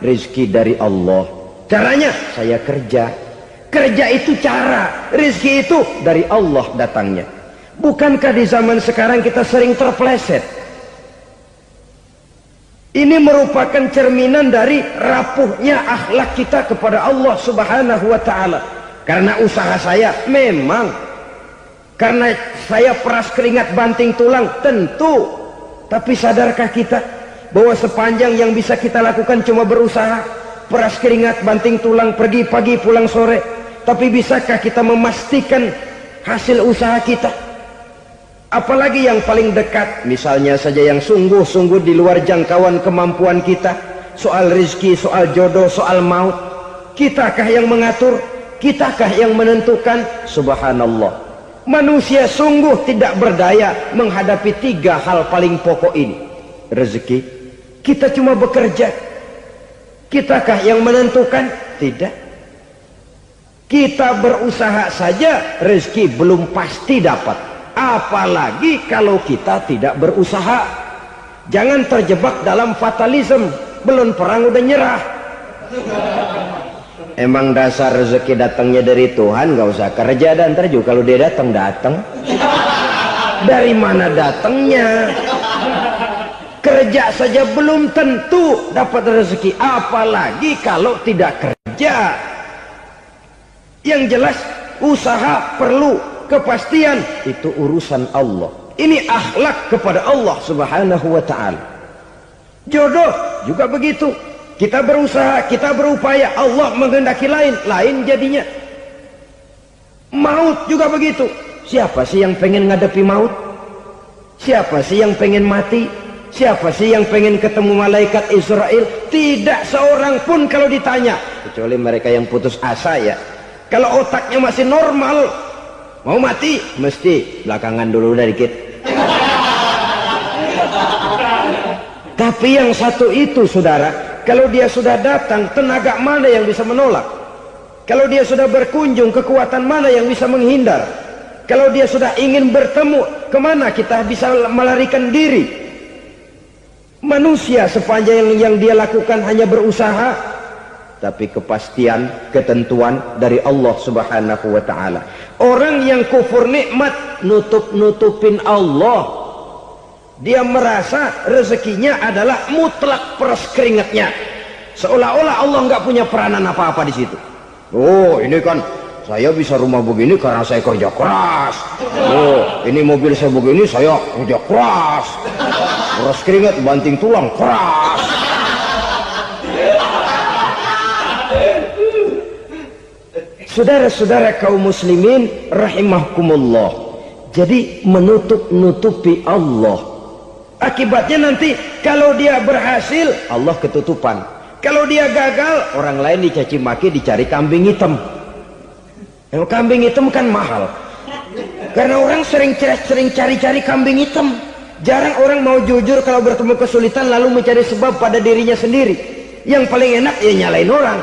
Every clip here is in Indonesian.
Rizki dari Allah. Caranya saya kerja. Kerja itu cara, rizki itu dari Allah datangnya. Bukankah di zaman sekarang kita sering terpeleset? Ini merupakan cerminan dari rapuhnya akhlak kita kepada Allah Subhanahu wa ta'ala. Karena usaha saya memang, karena saya peras keringat banting tulang, tentu. Tapi sadarkah kita bahwa sepanjang yang bisa kita lakukan cuma berusaha, peras keringat banting tulang, pergi pagi pulang sore. Tapi bisakah kita memastikan hasil usaha kita? Apalagi yang paling dekat, misalnya saja yang sungguh-sungguh di luar jangkauan kemampuan kita, soal rizki, soal jodoh, soal maut. Kitakah yang mengatur? Kitakah yang menentukan? Subhanallah, manusia sungguh tidak berdaya menghadapi 3 hal paling pokok ini. Rezeki, kita cuma bekerja. Kitakah yang menentukan? Tidak. Kita berusaha saja rezeki belum pasti dapat, apalagi kalau kita tidak berusaha. Jangan terjebak dalam fatalisme, belum perang udah nyerah. Emang dasar rezeki datangnya dari Tuhan, nggak usah kerja, dan ntar juga kalau dia datang. Dari mana datangnya? Kerja saja belum tentu dapat rezeki, apalagi kalau tidak kerja. Yang jelas usaha perlu kepastian, itu urusan Allah. Ini akhlak kepada Allah Subhanahu wa ta'ala. Jodoh juga begitu. Kita berusaha, kita berupaya, Allah menghendaki lain jadinya. Maut juga begitu. Siapa sih yang pengen ngadepi maut? Siapa sih yang pengen mati? Siapa sih yang pengen ketemu malaikat Israel? Tidak seorang pun kalau ditanya, kecuali mereka yang putus asa ya. Kalau otaknya masih normal, mau mati mesti belakangan dulu udah dikit. Tapi yang satu itu saudara, kalau dia sudah datang, tenaga mana yang bisa menolak? Kalau dia sudah berkunjung, kekuatan mana yang bisa menghindar? Kalau dia sudah ingin bertemu, kemana kita bisa melarikan diri? Manusia sepanjang yang dia lakukan hanya berusaha, tapi kepastian, ketentuan dari Allah Subhanahu wa ta'ala. Orang yang kufur nikmat, nutupin Allah. Dia merasa rezekinya adalah mutlak peras keringatnya, seolah-olah Allah nggak punya peranan apa-apa di situ. Oh, ini kan saya bisa rumah begini karena saya kerja keras. Oh, ini mobil saya begini, saya kerja keras. Peras keringat banting tulang keras. Saudara-saudara kaum muslimin rahimahkumullah, jadi menutup-nutupi Allah. Akibatnya nanti kalau dia berhasil, Allah ketutupan. Kalau dia gagal, orang lain dicaci maki, dicari kambing hitam. Yang kambing hitam kan mahal, karena orang sering cari-cari kambing hitam. Jarang orang mau jujur kalau bertemu kesulitan lalu mencari sebab pada dirinya sendiri. Yang paling enak ya nyalain orang.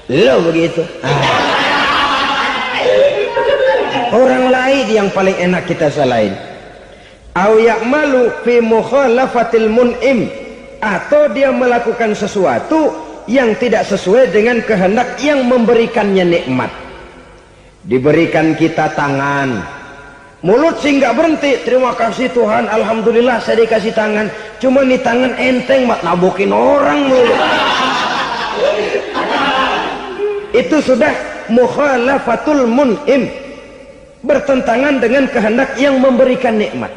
Lo begitu. Orang lain yang paling enak kita salahin. Au ya'malu fi mukhalafatil mun'im, atau dia melakukan sesuatu yang tidak sesuai dengan kehendak yang memberikannya nikmat. Diberikan kita tangan, mulut sih nggak berhenti, terima kasih Tuhan, alhamdulillah saya dikasih tangan. Cuma nih tangan enteng mat nabokin orang mulu. Itu sudah mukhalafatul mun'im, bertentangan dengan kehendak yang memberikan nikmat.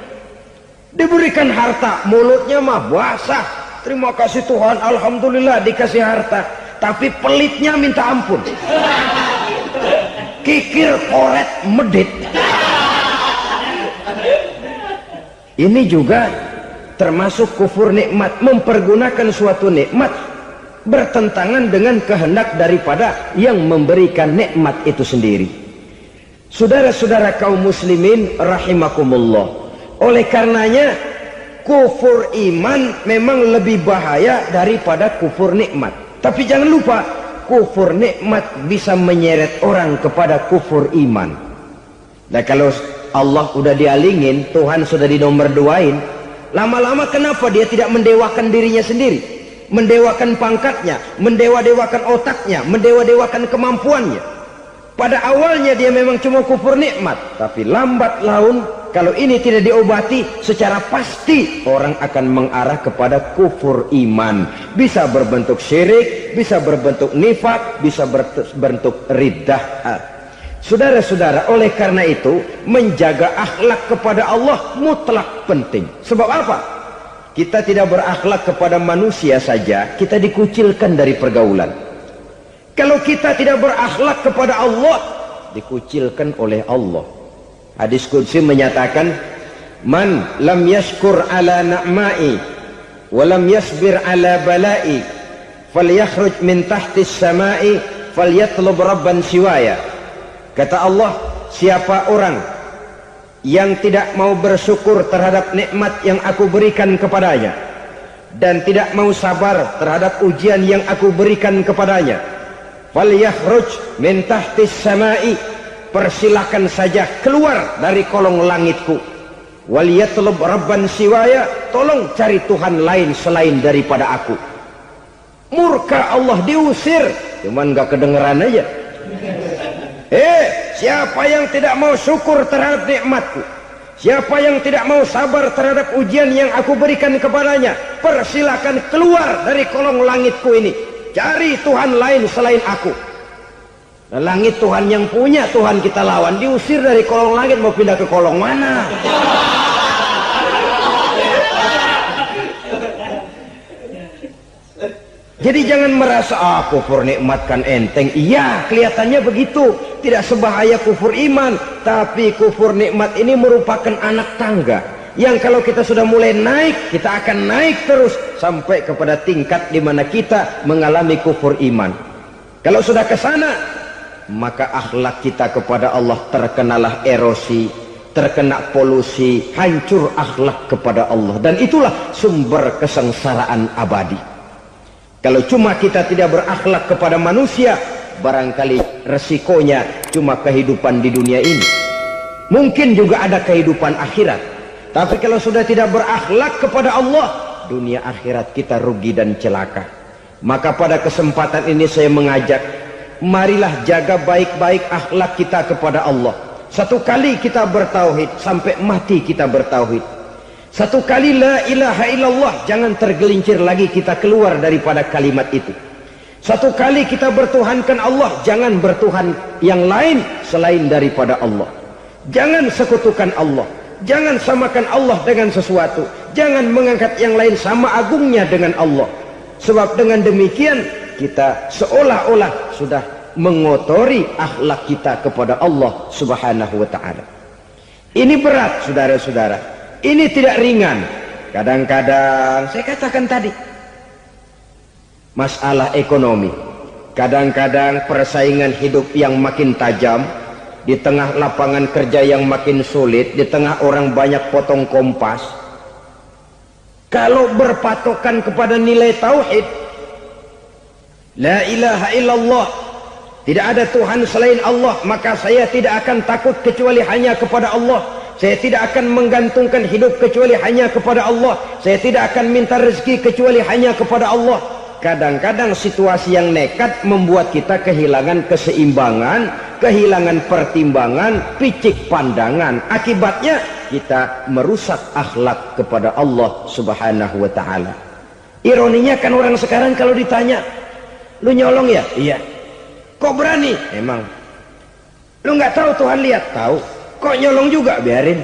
Diberikan harta, mulutnya mah basah, terima kasih Tuhan, alhamdulillah dikasih harta, tapi pelitnya minta ampun, kikir koret medit. Ini juga termasuk kufur nikmat, mempergunakan suatu nikmat bertentangan dengan kehendak daripada yang memberikan nikmat itu sendiri. Saudara-saudara kaum muslimin rahimakumullah, oleh karenanya kufur iman memang lebih bahaya daripada kufur nikmat. Tapi jangan lupa, kufur nikmat bisa menyeret orang kepada kufur iman. Nah kalau Allah udah dialingin, Tuhan sudah dinomor duain, lama-lama kenapa dia tidak mendewakan dirinya sendiri, mendewakan pangkatnya, mendewa-dewakan otaknya, mendewa-dewakan kemampuannya. Pada awalnya dia memang cuma kufur nikmat, tapi lambat laun kalau ini tidak diobati, secara pasti orang akan mengarah kepada kufur iman. Bisa berbentuk syirik, bisa berbentuk nifak, bisa berbentuk riddah. Saudara-saudara, oleh karena itu menjaga akhlak kepada Allah mutlak penting. Sebab apa? Kita tidak berakhlak kepada manusia saja, kita dikucilkan dari pergaulan. Kalau kita tidak berakhlak kepada Allah, dikucilkan oleh Allah. Hadis qudsi menyatakan, man lam yashkur ala na'ma'i wa lam yasbir ala bala'i falyakhruj min tahtis sama'i falyatlub rabban siwaya. Kata Allah, siapa orang yang tidak mau bersyukur terhadap nikmat yang aku berikan kepadanya dan tidak mau sabar terhadap ujian yang aku berikan kepadanya, falyakhruj min tahtis sama'i, persilakan saja keluar dari kolong langitku, waliyatlub rabban siwaya, tolong cari Tuhan lain selain daripada aku. Murka Allah, diusir, cuman gak kedengeran aja. Siapa yang tidak mau syukur terhadap nikmatku, siapa yang tidak mau sabar terhadap ujian yang aku berikan kepadanya, persilakan keluar dari kolong langitku ini, cari Tuhan lain selain aku. Langit Tuhan yang punya, Tuhan kita lawan, diusir dari kolong langit, mau pindah ke kolong mana? Jadi jangan merasa kufur nikmat kan enteng. Iya, kelihatannya begitu, tidak sebahaya kufur iman. Tapi kufur nikmat ini merupakan anak tangga yang kalau kita sudah mulai naik, kita akan naik terus sampai kepada tingkat di mana kita mengalami kufur iman. Kalau sudah ke sana, maka akhlak kita kepada Allah terkenalah erosi, terkena polusi, hancur akhlak kepada Allah, dan itulah sumber kesengsaraan abadi. Kalau cuma kita tidak berakhlak kepada manusia, barangkali resikonya cuma kehidupan di dunia ini. Mungkin juga ada kehidupan akhirat, tapi kalau sudah tidak berakhlak kepada Allah, dunia akhirat kita rugi dan celaka. Maka pada kesempatan ini saya mengajak, marilah jaga baik-baik akhlak kita kepada Allah. Satu kali kita bertauhid, sampai mati kita bertauhid. Satu kali la ilaha illallah, jangan tergelincir lagi kita keluar daripada kalimat itu. Satu kali kita bertuhankan Allah, jangan bertuhan yang lain selain daripada Allah. Jangan sekutukan Allah, jangan samakan Allah dengan sesuatu, jangan mengangkat yang lain sama agungnya dengan Allah. Sebab dengan demikian kita seolah-olah sudah mengotori akhlak kita kepada Allah Subhanahu wa ta'ala. Ini berat, saudara-saudara. Ini tidak ringan. Kadang-kadang saya katakan tadi, masalah ekonomi, kadang-kadang persaingan hidup yang makin tajam, di tengah lapangan kerja yang makin sulit, di tengah orang banyak potong kompas. Kalau berpatokan kepada nilai tauhid, la ilaha illallah, tidak ada Tuhan selain Allah, maka saya tidak akan takut kecuali hanya kepada Allah. Saya tidak akan menggantungkan hidup kecuali hanya kepada Allah. Saya tidak akan minta rezeki kecuali hanya kepada Allah. Kadang-kadang situasi yang nekat membuat kita kehilangan keseimbangan, kehilangan pertimbangan, picik pandangan. Akibatnya kita merusak akhlak kepada Allah Subhanahu wa ta'ala. Ironinya kan orang sekarang kalau ditanya, lu nyolong ya? Iya. Kok berani? Emang. Lu nggak tahu Tuhan lihat? Tahu. Kok nyolong juga? Biarin.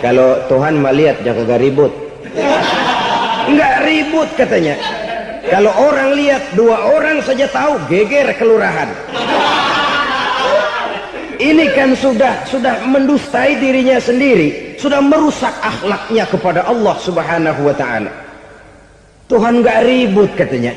Kalau Tuhan mah lihat, jangan kagak ribut. Nggak ribut katanya. Kalau orang lihat, 2 orang saja tahu, geger kelurahan. Ini kan sudah mendustai dirinya sendiri, sudah merusak akhlaknya kepada Allah Subhanahu wa ta'ala. Tuhan nggak ribut katanya.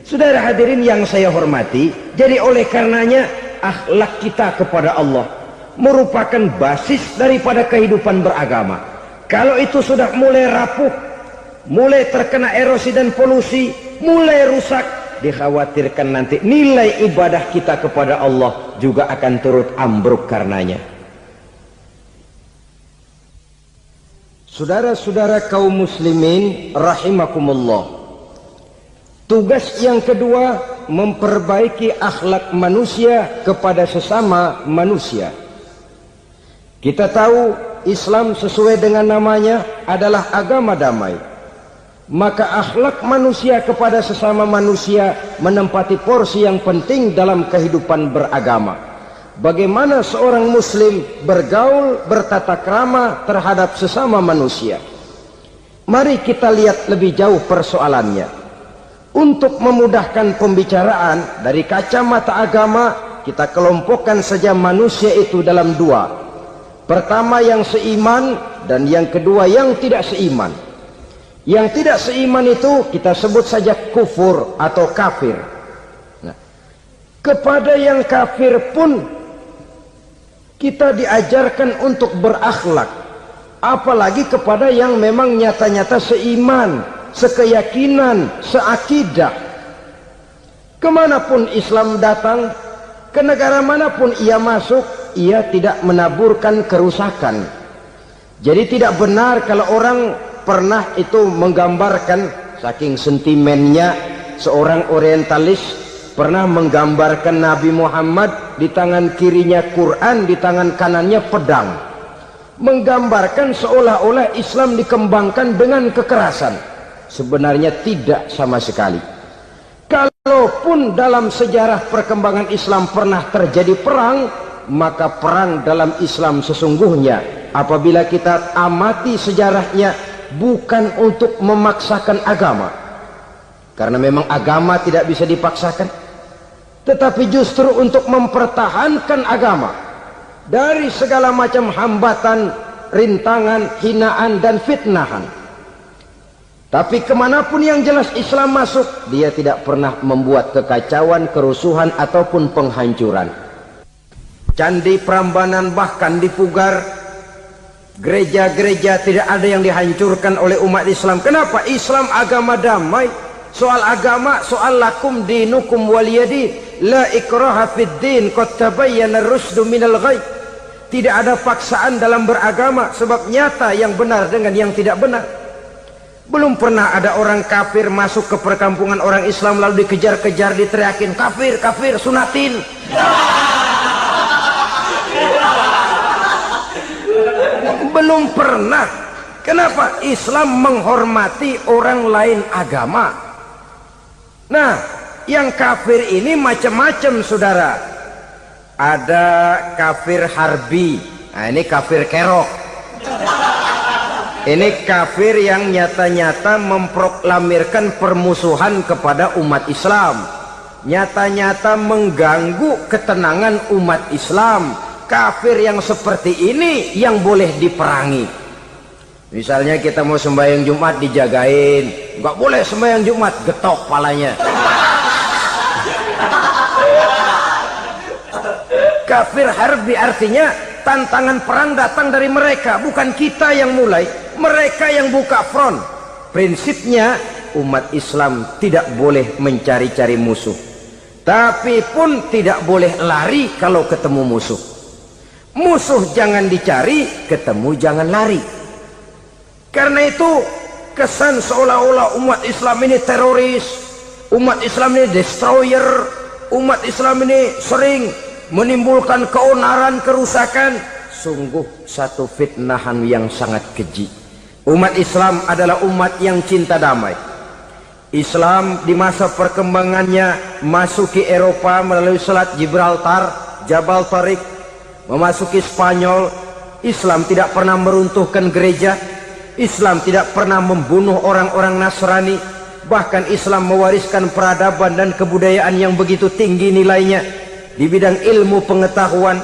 Saudara hadirin yang saya hormati, jadi oleh karenanya akhlak kita kepada Allah merupakan basis daripada kehidupan beragama. Kalau itu sudah mulai rapuh, mulai terkena erosi dan polusi, mulai rusak, dikhawatirkan nanti nilai ibadah kita kepada Allah juga akan turut ambruk karenanya. Saudara-saudara kaum muslimin rahimakumullah, Tugas yang kedua, memperbaiki akhlak manusia kepada sesama manusia. Kita tahu Islam sesuai dengan namanya adalah agama damai. Maka akhlak manusia kepada sesama manusia menempati porsi yang penting dalam kehidupan beragama. Bagaimana seorang muslim bergaul bertata krama terhadap sesama manusia. Mari kita lihat lebih jauh persoalannya. Untuk memudahkan pembicaraan dari kacamata agama, kita kelompokkan saja manusia itu dalam dua. Pertama yang seiman dan yang kedua yang tidak seiman. Yang tidak seiman itu kita sebut saja kufur atau kafir. Nah, kepada yang kafir pun kita diajarkan untuk berakhlak, apalagi kepada yang memang nyata-nyata seiman, sekeyakinan, seakidah. Kemanapun Islam datang, ke negara manapun ia masuk, ia tidak menaburkan kerusakan. Jadi tidak benar kalau orang pernah itu menggambarkan, saking sentimennya seorang orientalis pernah menggambarkan Nabi Muhammad di tangan kirinya Quran, di tangan kanannya pedang, menggambarkan seolah-olah Islam dikembangkan dengan kekerasan. Sebenarnya tidak sama sekali. Kalaupun dalam sejarah perkembangan Islam pernah terjadi perang, maka perang dalam Islam sesungguhnya apabila kita amati sejarahnya bukan untuk memaksakan agama, karena memang agama tidak bisa dipaksakan, tetapi justru untuk mempertahankan agama dari segala macam hambatan, rintangan, hinaan dan fitnahan. Tapi kemanapun yang jelas Islam masuk, dia tidak pernah membuat kekacauan, kerusuhan ataupun penghancuran. Candi Prambanan bahkan dipugar, gereja-gereja tidak ada yang dihancurkan oleh umat Islam. Kenapa? Islam agama damai. Soal agama, soal lakum dinukum waliyadin, la ikraha fid din, qad tabayyana ar-rusdu minal ghai. Tidak ada paksaan dalam beragama, sebab nyata yang benar dengan yang tidak benar. Belum pernah ada orang kafir masuk ke perkampungan orang Islam lalu dikejar-kejar, diteriakin kafir, kafir, sunatin. Belum pernah. Kenapa? Islam menghormati orang lain agama. Nah, yang kafir ini macam-macam, saudara. Ada kafir harbi. Nah, ini kafir kerok. Ini kafir yang nyata-nyata memproklamirkan permusuhan kepada umat Islam, nyata-nyata mengganggu ketenangan umat Islam. Kafir yang seperti ini yang boleh diperangi. Misalnya kita mau sembahyang Jumat dijagain, nggak boleh sembahyang Jumat, getok palanya. Kafir harbi artinya tantangan perang datang dari mereka, bukan kita yang mulai. Mereka yang buka front. Prinsipnya umat Islam tidak boleh mencari-cari musuh, tapi pun tidak boleh lari kalau ketemu musuh. Musuh jangan dicari, ketemu jangan lari. Karena itu kesan seolah-olah umat Islam ini teroris, umat Islam ini destroyer, umat Islam ini sering menimbulkan keonaran, kerusakan. Sungguh satu fitnahan yang sangat keji. Umat Islam adalah umat yang cinta damai. Islam di masa perkembangannya masuki Eropa melalui Selat Gibraltar, Jabal Tariq, memasuki Spanyol. Islam tidak pernah meruntuhkan gereja. Islam tidak pernah membunuh orang-orang Nasrani. Bahkan Islam mewariskan peradaban dan kebudayaan yang begitu tinggi nilainya di bidang ilmu pengetahuan.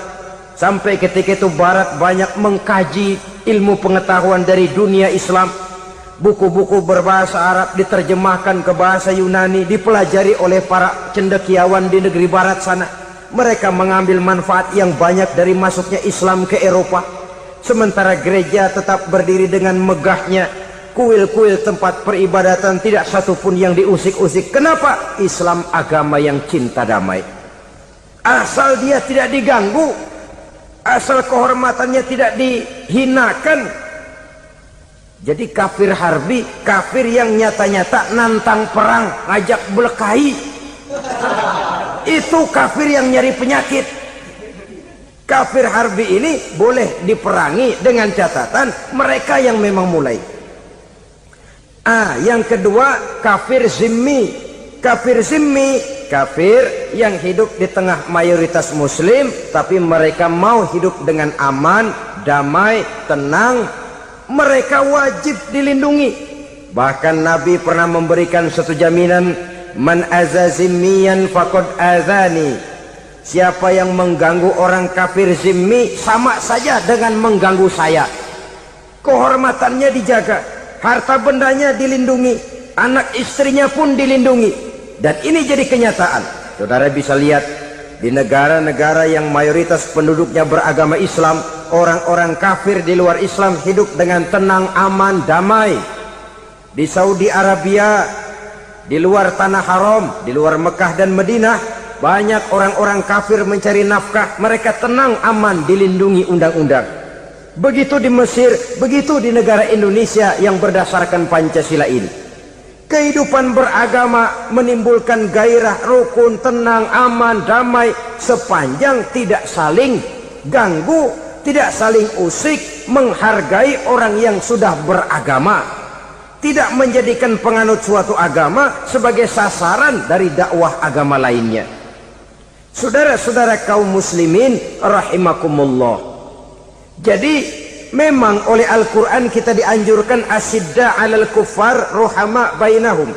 Sampai ketika itu Barat banyak mengkaji ilmu pengetahuan dari dunia Islam. Buku-buku berbahasa Arab diterjemahkan ke bahasa Yunani, dipelajari oleh para cendekiawan di negeri Barat sana. Mereka mengambil manfaat yang banyak dari masuknya Islam ke Eropa. Sementara gereja tetap berdiri dengan megahnya. Kuil-kuil tempat peribadatan tidak satupun yang diusik-usik. Kenapa? Islam agama yang cinta damai. Asal dia tidak diganggu, asal kehormatannya tidak dihinakan, Jadi kafir harbi, kafir yang nyata-nyata nantang perang, ngajak berkelahi. Itu kafir yang nyari penyakit. Kafir harbi ini boleh diperangi dengan catatan mereka yang memang mulai. Yang kedua, kafir zimmi. Kafir zimmi, kafir yang hidup di tengah mayoritas muslim, tapi mereka mau hidup dengan aman, damai, tenang. Mereka wajib dilindungi. Bahkan Nabi pernah memberikan satu jaminan, man azazimiyan faqad azani. Siapa yang mengganggu orang kafir zimmi sama saja dengan mengganggu saya. Kehormatannya dijaga, harta bendanya dilindungi, anak istrinya pun dilindungi. Dan ini jadi kenyataan. Saudara bisa lihat di negara-negara yang mayoritas penduduknya beragama Islam, orang-orang kafir di luar Islam hidup dengan tenang, aman, damai. Di Saudi Arabia, di luar tanah haram, di luar Mekah dan Madinah, banyak orang-orang kafir mencari nafkah. Mereka tenang, aman, dilindungi undang-undang. Begitu di Mesir, begitu di negara Indonesia yang berdasarkan Pancasila ini. Kehidupan beragama menimbulkan gairah, rukun, tenang, aman, damai, sepanjang tidak saling ganggu, tidak saling usik, menghargai orang yang sudah beragama, tidak menjadikan penganut suatu agama sebagai sasaran dari dakwah agama lainnya. Saudara-saudara kaum muslimin rahimakumullah. Jadi memang oleh Al-Quran kita dianjurkan asidda alal kuffar ruhama bainahum.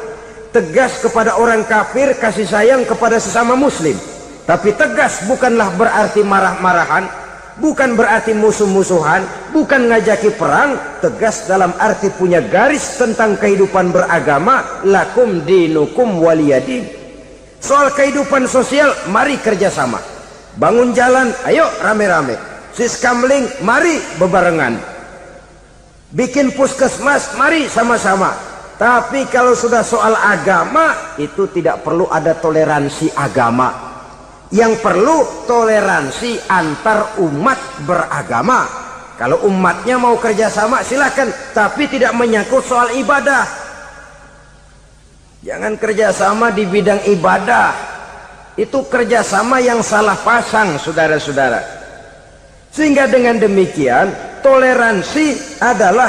Tegas kepada orang kafir, kasih sayang kepada sesama muslim. Tapi tegas bukanlah berarti marah-marahan, bukan berarti musuh-musuhan, bukan ngajaki perang. Tegas dalam arti punya garis tentang kehidupan beragama, lakum dinukum waliyadin. Soal kehidupan sosial, mari kerjasama. Bangun jalan, ayo rame-rame. Siskamling, mari bebarengan. Bikin puskesmas, mari sama-sama. Tapi kalau sudah soal agama, itu tidak perlu ada toleransi agama. Yang perlu toleransi antar umat beragama. Kalau umatnya mau kerjasama silakan, tapi tidak menyangkut soal ibadah. Jangan kerjasama di bidang ibadah. Itu kerjasama yang salah pasang, saudara-saudara. Sehingga dengan demikian toleransi adalah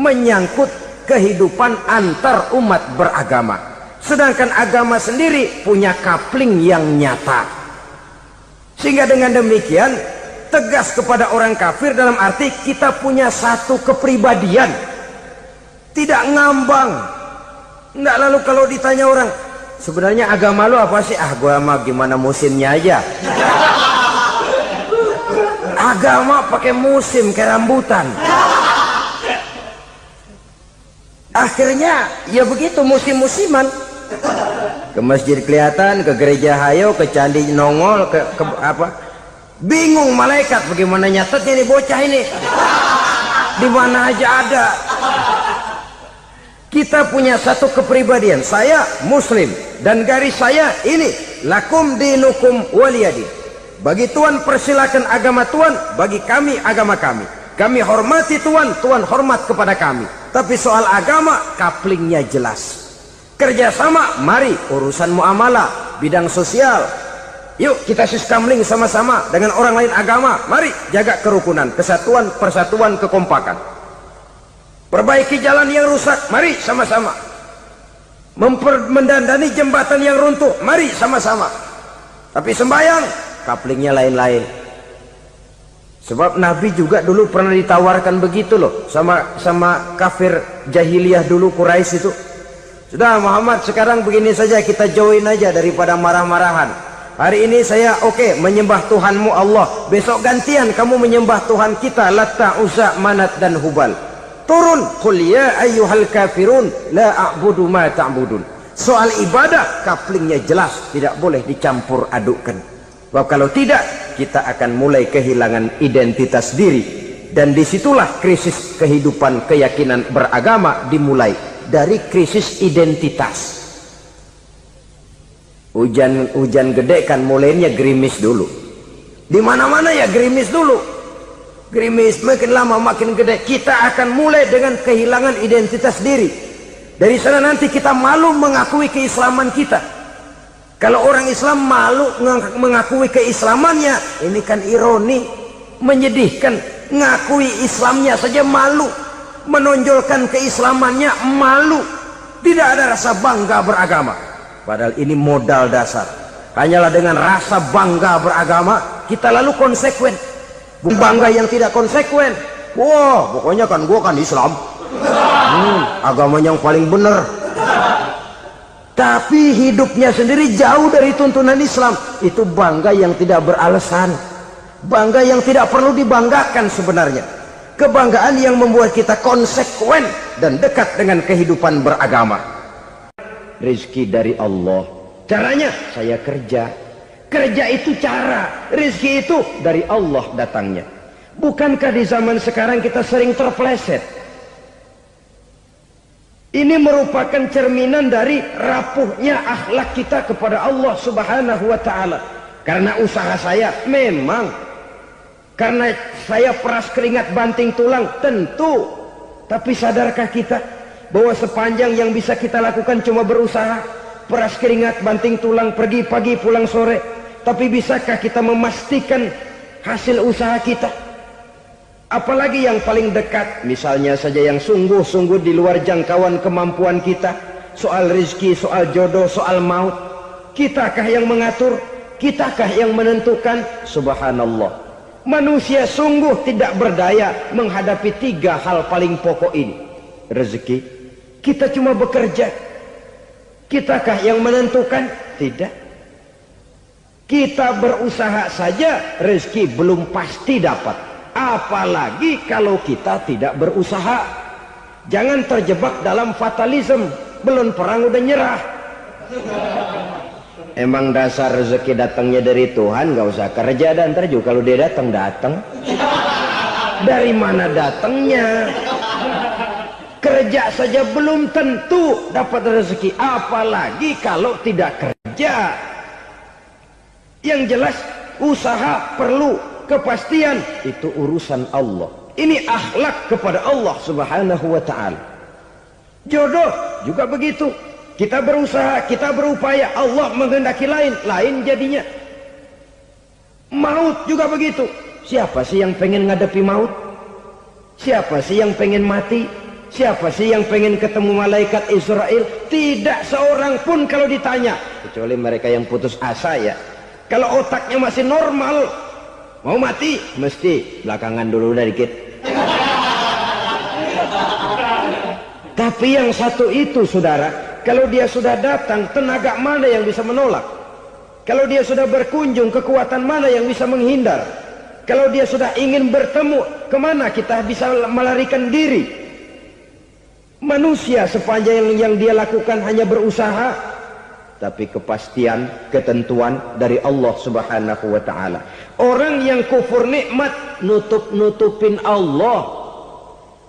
menyangkut kehidupan antar umat beragama. Sedangkan agama sendiri punya kapling yang nyata. Sehingga dengan demikian tegas kepada orang kafir dalam arti kita punya satu kepribadian. Tidak ngambang. Enggak, lalu kalau ditanya orang, sebenarnya agama lu apa sih? Gua mah gimana musimnya aja. Agama pakai musim kayak rambutan. Akhirnya ya begitu, musim-musiman. Ke masjid kelihatan, ke gereja hayo, ke candi nongol, ke apa? Bingung malaikat bagaimana nyatetnya nih bocah ini. Di mana aja ada. Kita punya satu kepribadian. Saya muslim dan garis saya ini, lakum dinukum waliyadin. Bagi Tuhan persilakan agama Tuhan, bagi kami agama kami. Kami hormati Tuhan, Tuhan hormat kepada kami. Tapi soal agama, kaplingnya jelas. Kerjasama, mari urusan muamalah, bidang sosial. Yuk kita siskamling sama-sama dengan orang lain agama. Mari jaga kerukunan, kesatuan, persatuan, kekompakan. Perbaiki jalan yang rusak, mari sama-sama. Mendandani jembatan yang runtuh, mari sama-sama. Tapi sembahyang, kaplingnya lain-lain. Sebab Nabi juga dulu pernah ditawarkan begitu loh sama kafir jahiliyah dulu, Quraisy itu. Sudah Muhammad, sekarang begini saja, kita join aja daripada marah-marahan. Hari ini saya oke menyembah Tuhanmu Allah, besok gantian kamu menyembah Tuhan kita Latta, Uzza, Manat dan Hubal. Turun, qul ya ayyuhal kafirun la a'budu ma ta'budun. Soal ibadah kaplingnya jelas, tidak boleh dicampur adukkan. Sebab kalau tidak, kita akan mulai kehilangan identitas diri. Dan disitulah krisis kehidupan keyakinan beragama dimulai. Dari krisis identitas. Hujan gede kan mulainya gerimis dulu. Di mana-mana ya gerimis dulu. Gerimis makin lama makin gede, kita akan mulai dengan kehilangan identitas diri. Dari sana nanti kita malu mengakui keislaman kita. Kalau orang Islam malu mengakui keislamannya, ini kan ironi, menyedihkan. Ngakui Islamnya saja malu, menonjolkan keislamannya malu, tidak ada rasa bangga beragama. Padahal ini modal dasar. Hanyalah dengan rasa bangga beragama kita lalu konsekuen. Bangga yang tidak konsekuen, wah pokoknya kan gua kan Islam, agama yang paling benar, tapi hidupnya sendiri jauh dari tuntunan Islam. Itu bangga yang tidak beralasan, bangga yang tidak perlu dibanggakan sebenarnya. Kebanggaan yang membuat kita konsekuen dan dekat dengan kehidupan beragama. Rizki dari Allah. Caranya saya kerja. Kerja itu cara, rezeki itu dari Allah datangnya. Bukankah di zaman sekarang kita sering terpeleset? Ini merupakan cerminan dari rapuhnya akhlak kita kepada Allah Subhanahu wa Ta'ala. Karena usaha saya memang, karena saya peras keringat banting tulang, tentu. Tapi sadarkah kita bahwa sepanjang yang bisa kita lakukan cuma berusaha, peras keringat banting tulang, pergi pagi pulang sore? Tapi bisakah kita memastikan hasil usaha kita? Apalagi yang paling dekat, misalnya saja yang sungguh-sungguh di luar jangkauan kemampuan kita, soal rezeki, soal jodoh, soal maut. Kitakah yang mengatur? Kitakah yang menentukan? Subhanallah. Manusia sungguh tidak berdaya menghadapi 3 hal paling pokok ini. Rezeki, kita cuma bekerja. Kitakah yang menentukan? Tidak. Kita berusaha saja rezeki belum pasti dapat, apalagi kalau kita tidak berusaha. Jangan terjebak dalam fatalisme, belum perang udah nyerah. Emang dasar rezeki datangnya dari Tuhan, gak usah kerja dan ntar juga kalau dia datang. Dari mana datangnya? Kerja saja belum tentu dapat rezeki, apalagi kalau tidak kerja. Yang jelas usaha perlu kepastian, itu urusan Allah. Ini akhlak kepada Allah Subhanahu wa Ta'ala. Jodoh juga begitu. Kita berusaha, kita berupaya, Allah menghendaki lain jadinya. Maut juga begitu. Siapa sih yang pengen ngadepi maut? Siapa sih yang pengen mati? Siapa sih yang pengen ketemu malaikat Israel? Tidak seorang pun kalau ditanya, kecuali mereka yang putus asa ya. Kalau otaknya masih normal, mau mati mesti belakangan dulu udah dikit. Tapi yang satu itu saudara, kalau dia sudah datang, tenaga mana yang bisa menolak? Kalau dia sudah berkunjung, kekuatan mana yang bisa menghindar? Kalau dia sudah ingin bertemu, kemana kita bisa melarikan diri? Manusia sepanjang yang dia lakukan hanya berusaha, tapi kepastian, ketentuan dari Allah Subhanahu wa Ta'ala. Orang yang kufur nikmat, nutupin Allah.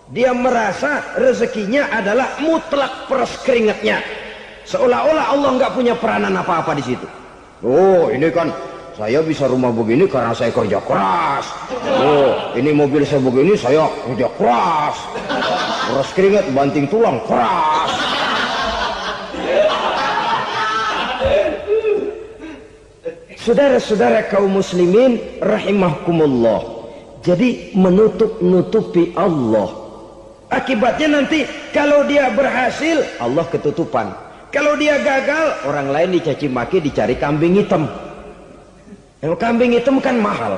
Dia merasa rezekinya adalah mutlak peras keringatnya, seolah-olah Allah nggak punya peranan apa-apa di situ. Oh, ini kan saya bisa rumah begini karena saya kerja keras. Oh, ini mobil saya begini saya kerja keras. Peras keringat banting tulang keras. Saudara-saudara kaum muslimin rahimahkumullah. Jadi menutup-nutupi Allah. Akibatnya nanti kalau dia berhasil, Allah ketutupan. Kalau dia gagal, orang lain dicaci maki, dicari kambing hitam. Yang kambing hitam kan mahal.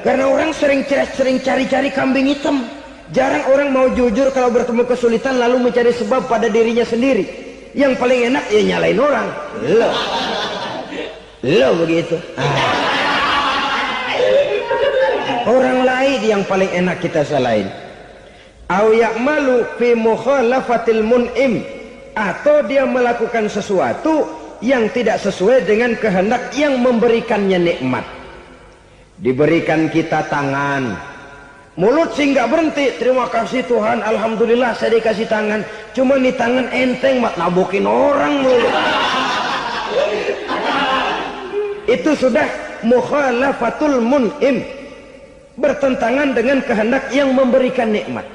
Karena orang sering cari-cari kambing hitam. Jarang orang mau jujur kalau bertemu kesulitan lalu mencari sebab pada dirinya sendiri. Yang paling enak ya nyalain orang. Lo begitu. Orang lain yang paling enak kita salahin. Au ya'malu fi mukhalafatil mun'im, atau dia melakukan sesuatu yang tidak sesuai dengan kehendak yang memberikannya nikmat. Diberikan kita tangan, mulut sih nggak berhenti, terima kasih Tuhan, alhamdulillah saya dikasih tangan. Cuma nih tangan enteng mat nabokin orang mulu. Itu sudah mukhalafatul mun'im. bertentangan dengan kehendak yang memberikan nikmat.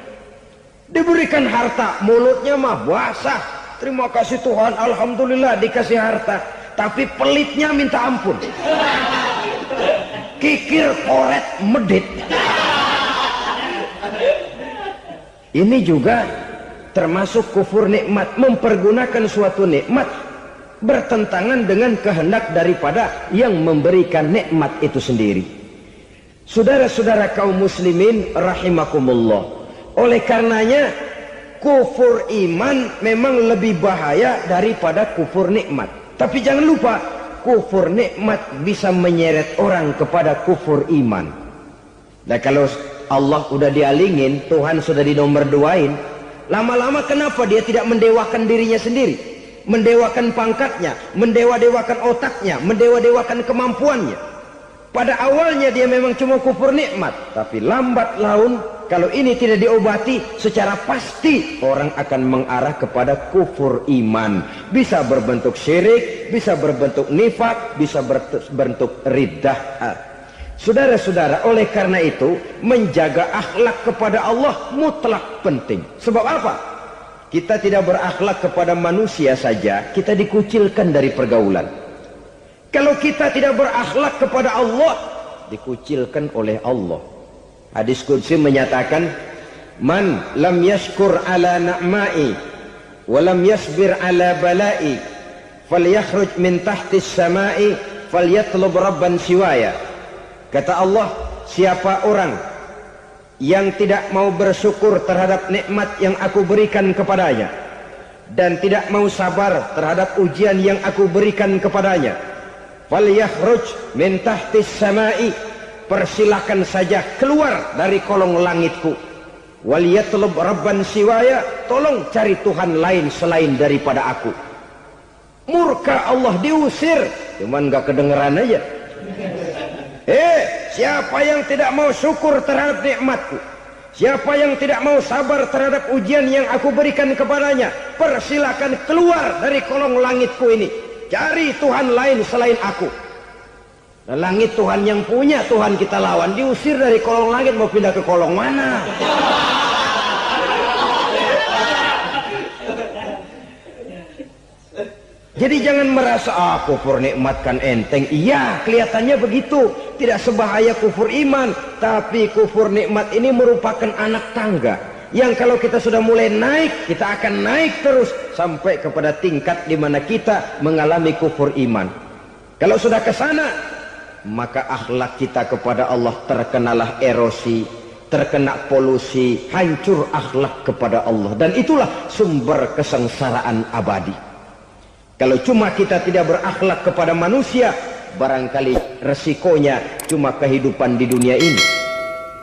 Diberikan harta, mulutnya mah basah, terima kasih Tuhan, alhamdulillah dikasih harta, tapi pelitnya minta ampun, kikir koret medit. Ini juga termasuk kufur nikmat, mempergunakan suatu nikmat bertentangan dengan kehendak daripada yang memberikan nikmat itu sendiri. Saudara-saudara kaum muslimin rahimakumullah, oleh karenanya kufur iman memang lebih bahaya daripada kufur nikmat. Tapi jangan lupa, kufur nikmat bisa menyeret orang kepada kufur iman. Nah, kalau Allah udah dialingin, Tuhan sudah dinomor duain, lama-lama kenapa dia tidak mendewakan dirinya sendiri, mendewakan pangkatnya, mendewa-dewakan otaknya, mendewa-dewakan kemampuannya? Pada awalnya dia memang cuma kufur nikmat, tapi lambat laun kalau ini tidak diobati, secara pasti orang akan mengarah kepada kufur iman. Bisa berbentuk syirik, bisa berbentuk nifak, bisa berbentuk riddah. Saudara-saudara, oleh karena itu menjaga akhlak kepada Allah mutlak penting. Sebab apa? Kita tidak berakhlak kepada manusia saja, kita dikucilkan dari pergaulan. Kalau kita tidak berakhlak kepada Allah, dikucilkan oleh Allah. Hadis qudsi menyatakan, man lam yashkur ala na'ma'i wa lam yasbir ala bala'i falyakhruj min tahtis sama'i falyatlub rabban siwaya. Kata Allah, siapa orang yang tidak mau bersyukur terhadap nikmat yang aku berikan kepadanya dan tidak mau sabar terhadap ujian yang aku berikan kepadanya, falyakhruj min tahtis sama'i, persilakan saja keluar dari kolong langitku, waliyatlub rabban siwaya, tolong cari Tuhan lain selain daripada aku. Murka Allah, diusir, cuman gak kedengeran aja. Siapa yang tidak mau syukur terhadap nikmatku, siapa yang tidak mau sabar terhadap ujian yang aku berikan kepadanya, persilakan keluar dari kolong langitku ini, cari Tuhan lain selain aku. Langit Tuhan yang punya, Tuhan kita lawan, diusir dari kolong langit, mau pindah ke kolong mana? Jadi jangan merasa kufur nikmat kan enteng. Iya, kelihatannya begitu, tidak sebahaya kufur iman. Tapi kufur nikmat ini merupakan anak tangga yang kalau kita sudah mulai naik, kita akan naik terus sampai kepada tingkat di mana kita mengalami kufur iman. Kalau sudah ke sana, maka akhlak kita kepada Allah terkenalah erosi, terkena polusi, hancur akhlak kepada Allah, dan itulah sumber kesengsaraan abadi. Kalau cuma kita tidak berakhlak kepada manusia, barangkali resikonya cuma kehidupan di dunia ini.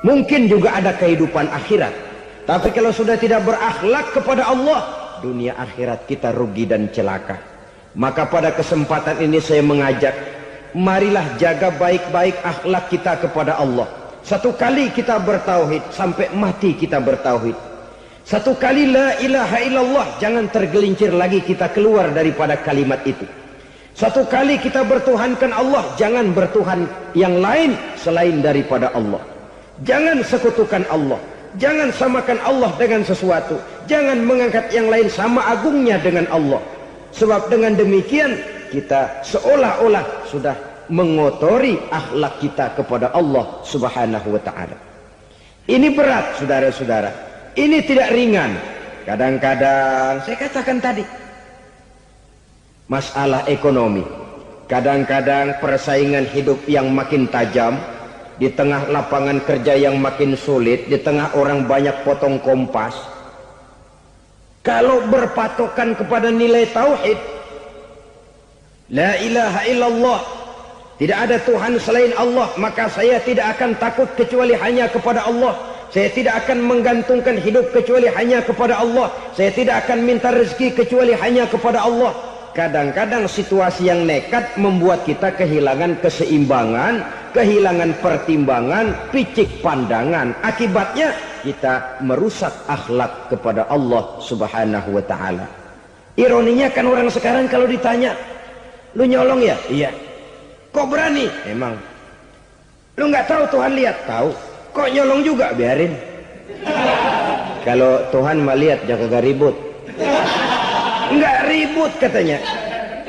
Mungkin juga ada kehidupan akhirat, tapi kalau sudah tidak berakhlak kepada Allah, dunia akhirat kita rugi dan celaka. Maka pada kesempatan ini saya mengajak, marilah jaga baik-baik akhlak kita kepada Allah. Satu kali kita bertauhid, sampai mati kita bertauhid. Satu kali la ilaha illallah, jangan tergelincir lagi kita keluar daripada kalimat itu. Satu kali kita bertuhankan Allah, jangan bertuhan yang lain selain daripada Allah. Jangan sekutukan Allah, jangan samakan Allah dengan sesuatu, jangan mengangkat yang lain sama agungnya dengan Allah. Sebab dengan demikian kita seolah-olah sudah mengotori akhlak kita kepada Allah subhanahu wa ta'ala. Ini berat, saudara-saudara. Ini tidak ringan. Kadang-kadang saya katakan tadi, masalah ekonomi, kadang-kadang persaingan hidup yang makin tajam, di tengah lapangan kerja yang makin sulit, di tengah orang banyak potong kompas. Kalau berpatokan kepada nilai tauhid, la ilaha illallah, tidak ada Tuhan selain Allah, maka saya tidak akan takut kecuali hanya kepada Allah. Saya tidak akan menggantungkan hidup kecuali hanya kepada Allah. Saya tidak akan minta rezeki kecuali hanya kepada Allah. Kadang-kadang situasi yang nekat membuat kita kehilangan keseimbangan, kehilangan pertimbangan, picik pandangan. Akibatnya kita merusak akhlak kepada Allah subhanahu wa ta'ala. Ironinya kan orang sekarang kalau ditanya, lu nyolong ya? Iya. Kok berani? Emang. Lu nggak tahu Tuhan lihat? Tahu. Kok nyolong juga? Biarin. Kalau Tuhan mah lihat jaga ribut. Enggak ribut katanya.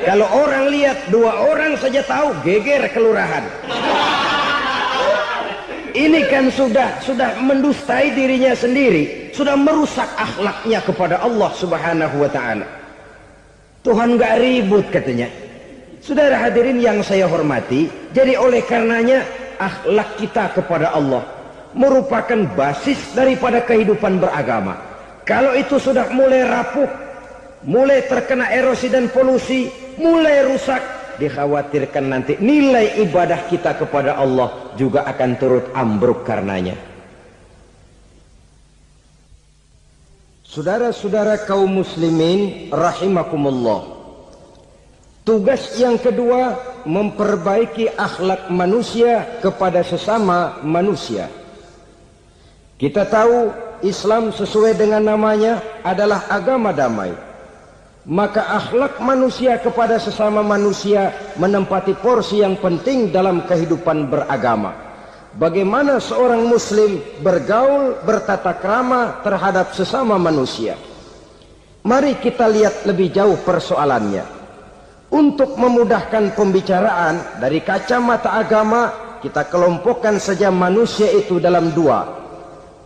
Kalau orang lihat 2 orang saja tahu, geger kelurahan. Ini kan sudah mendustai dirinya sendiri, sudah merusak akhlaknya kepada Allah Subhanahu wa taala. Tuhan enggak ribut katanya. Saudara hadirin yang saya hormati, jadi oleh karenanya akhlak kita kepada Allah merupakan basis daripada kehidupan beragama. Kalau itu sudah mulai rapuh, mulai terkena erosi dan polusi, mulai rusak, dikhawatirkan nanti nilai ibadah kita kepada Allah juga akan turut ambruk karenanya. Saudara-saudara kaum muslimin rahimakumullah, tugas yang kedua memperbaiki akhlak manusia kepada sesama manusia. Kita tahu Islam sesuai dengan namanya adalah agama damai. Maka akhlak manusia kepada sesama manusia menempati porsi yang penting dalam kehidupan beragama. Bagaimana seorang muslim bergaul, bertata krama terhadap sesama manusia. Mari kita lihat lebih jauh persoalannya. Untuk memudahkan pembicaraan dari kacamata agama, kita kelompokkan saja manusia itu dalam 2.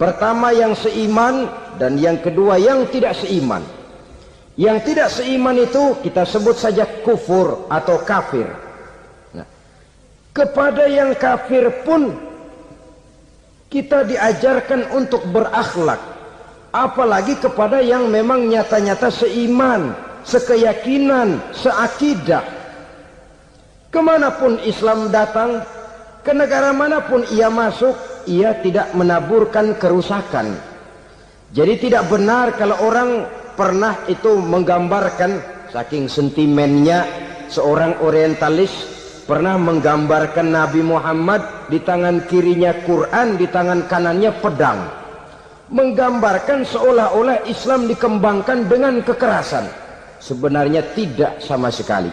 Pertama yang seiman dan yang kedua yang tidak seiman. Yang tidak seiman itu kita sebut saja kufur atau kafir. Nah, kepada yang kafir pun kita diajarkan untuk berakhlak, apalagi kepada yang memang nyata-nyata seiman, sekeyakinan, seakidah. Kemanapun Islam datang, ke negara manapun ia masuk, ia tidak menaburkan kerusakan. Jadi tidak benar kalau orang pernah itu menggambarkan, saking sentimennya seorang orientalis pernah menggambarkan Nabi Muhammad di tangan kirinya Quran, di tangan kanannya pedang, menggambarkan seolah-olah Islam dikembangkan dengan kekerasan. Sebenarnya tidak sama sekali.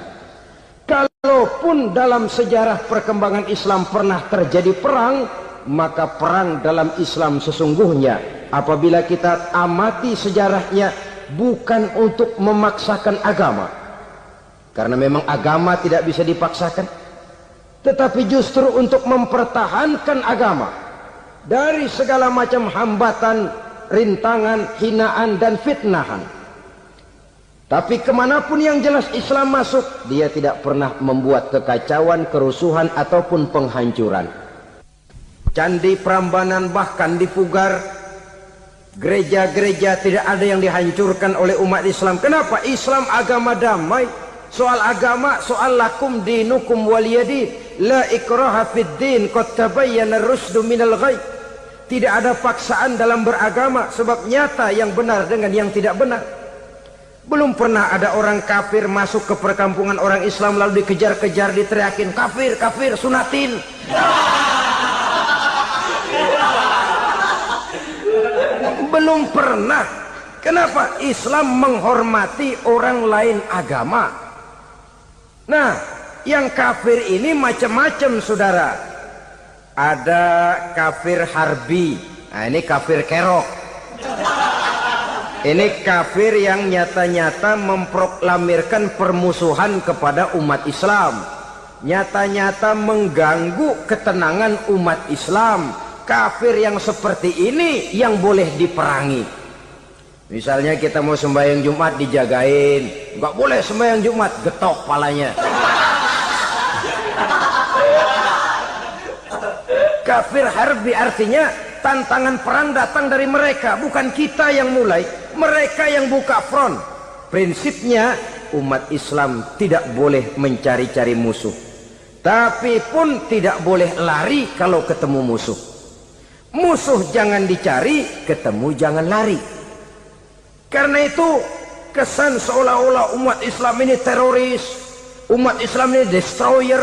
Kalaupun dalam sejarah perkembangan Islam pernah terjadi perang, maka perang dalam Islam sesungguhnya apabila kita amati sejarahnya bukan untuk memaksakan agama, karena memang agama tidak bisa dipaksakan, tetapi justru untuk mempertahankan agama dari segala macam hambatan, rintangan, hinaan dan fitnahan. Tapi kemanapun yang jelas Islam masuk, dia tidak pernah membuat kekacauan, kerusuhan ataupun penghancuran. Candi Prambanan bahkan dipugar, gereja-gereja tidak ada yang dihancurkan oleh umat Islam. Kenapa? Islam agama damai. Soal agama, soal lakum dinukum waliyadin, la ikraha fid din, qad tabayyana ar-rusdu minal ghayy. Tidak ada paksaan dalam beragama, sebab nyata yang benar dengan yang tidak benar. Belum pernah ada orang kafir masuk ke perkampungan orang Islam lalu dikejar-kejar, diteriakin kafir, kafir, sunatin. Belum pernah. Kenapa? Islam menghormati orang lain agama. Nah, yang kafir ini macam-macam saudara. Ada kafir harbi. Nah, ini kafir kerok. Ini kafir yang nyata-nyata memproklamirkan permusuhan kepada umat Islam, nyata-nyata mengganggu ketenangan umat Islam. Kafir yang seperti ini yang boleh diperangi. Misalnya kita mau sembahyang Jumat dijagain, nggak boleh sembahyang Jumat, getok palanya. Kafir harbi artinya tantangan perang datang dari mereka, bukan kita yang mulai, mereka yang buka front. Prinsipnya umat Islam tidak boleh mencari-cari musuh, tapi pun tidak boleh lari kalau ketemu musuh. Musuh jangan dicari, ketemu jangan lari. Karena itu kesan seolah-olah umat Islam ini teroris, umat Islam ini destroyer,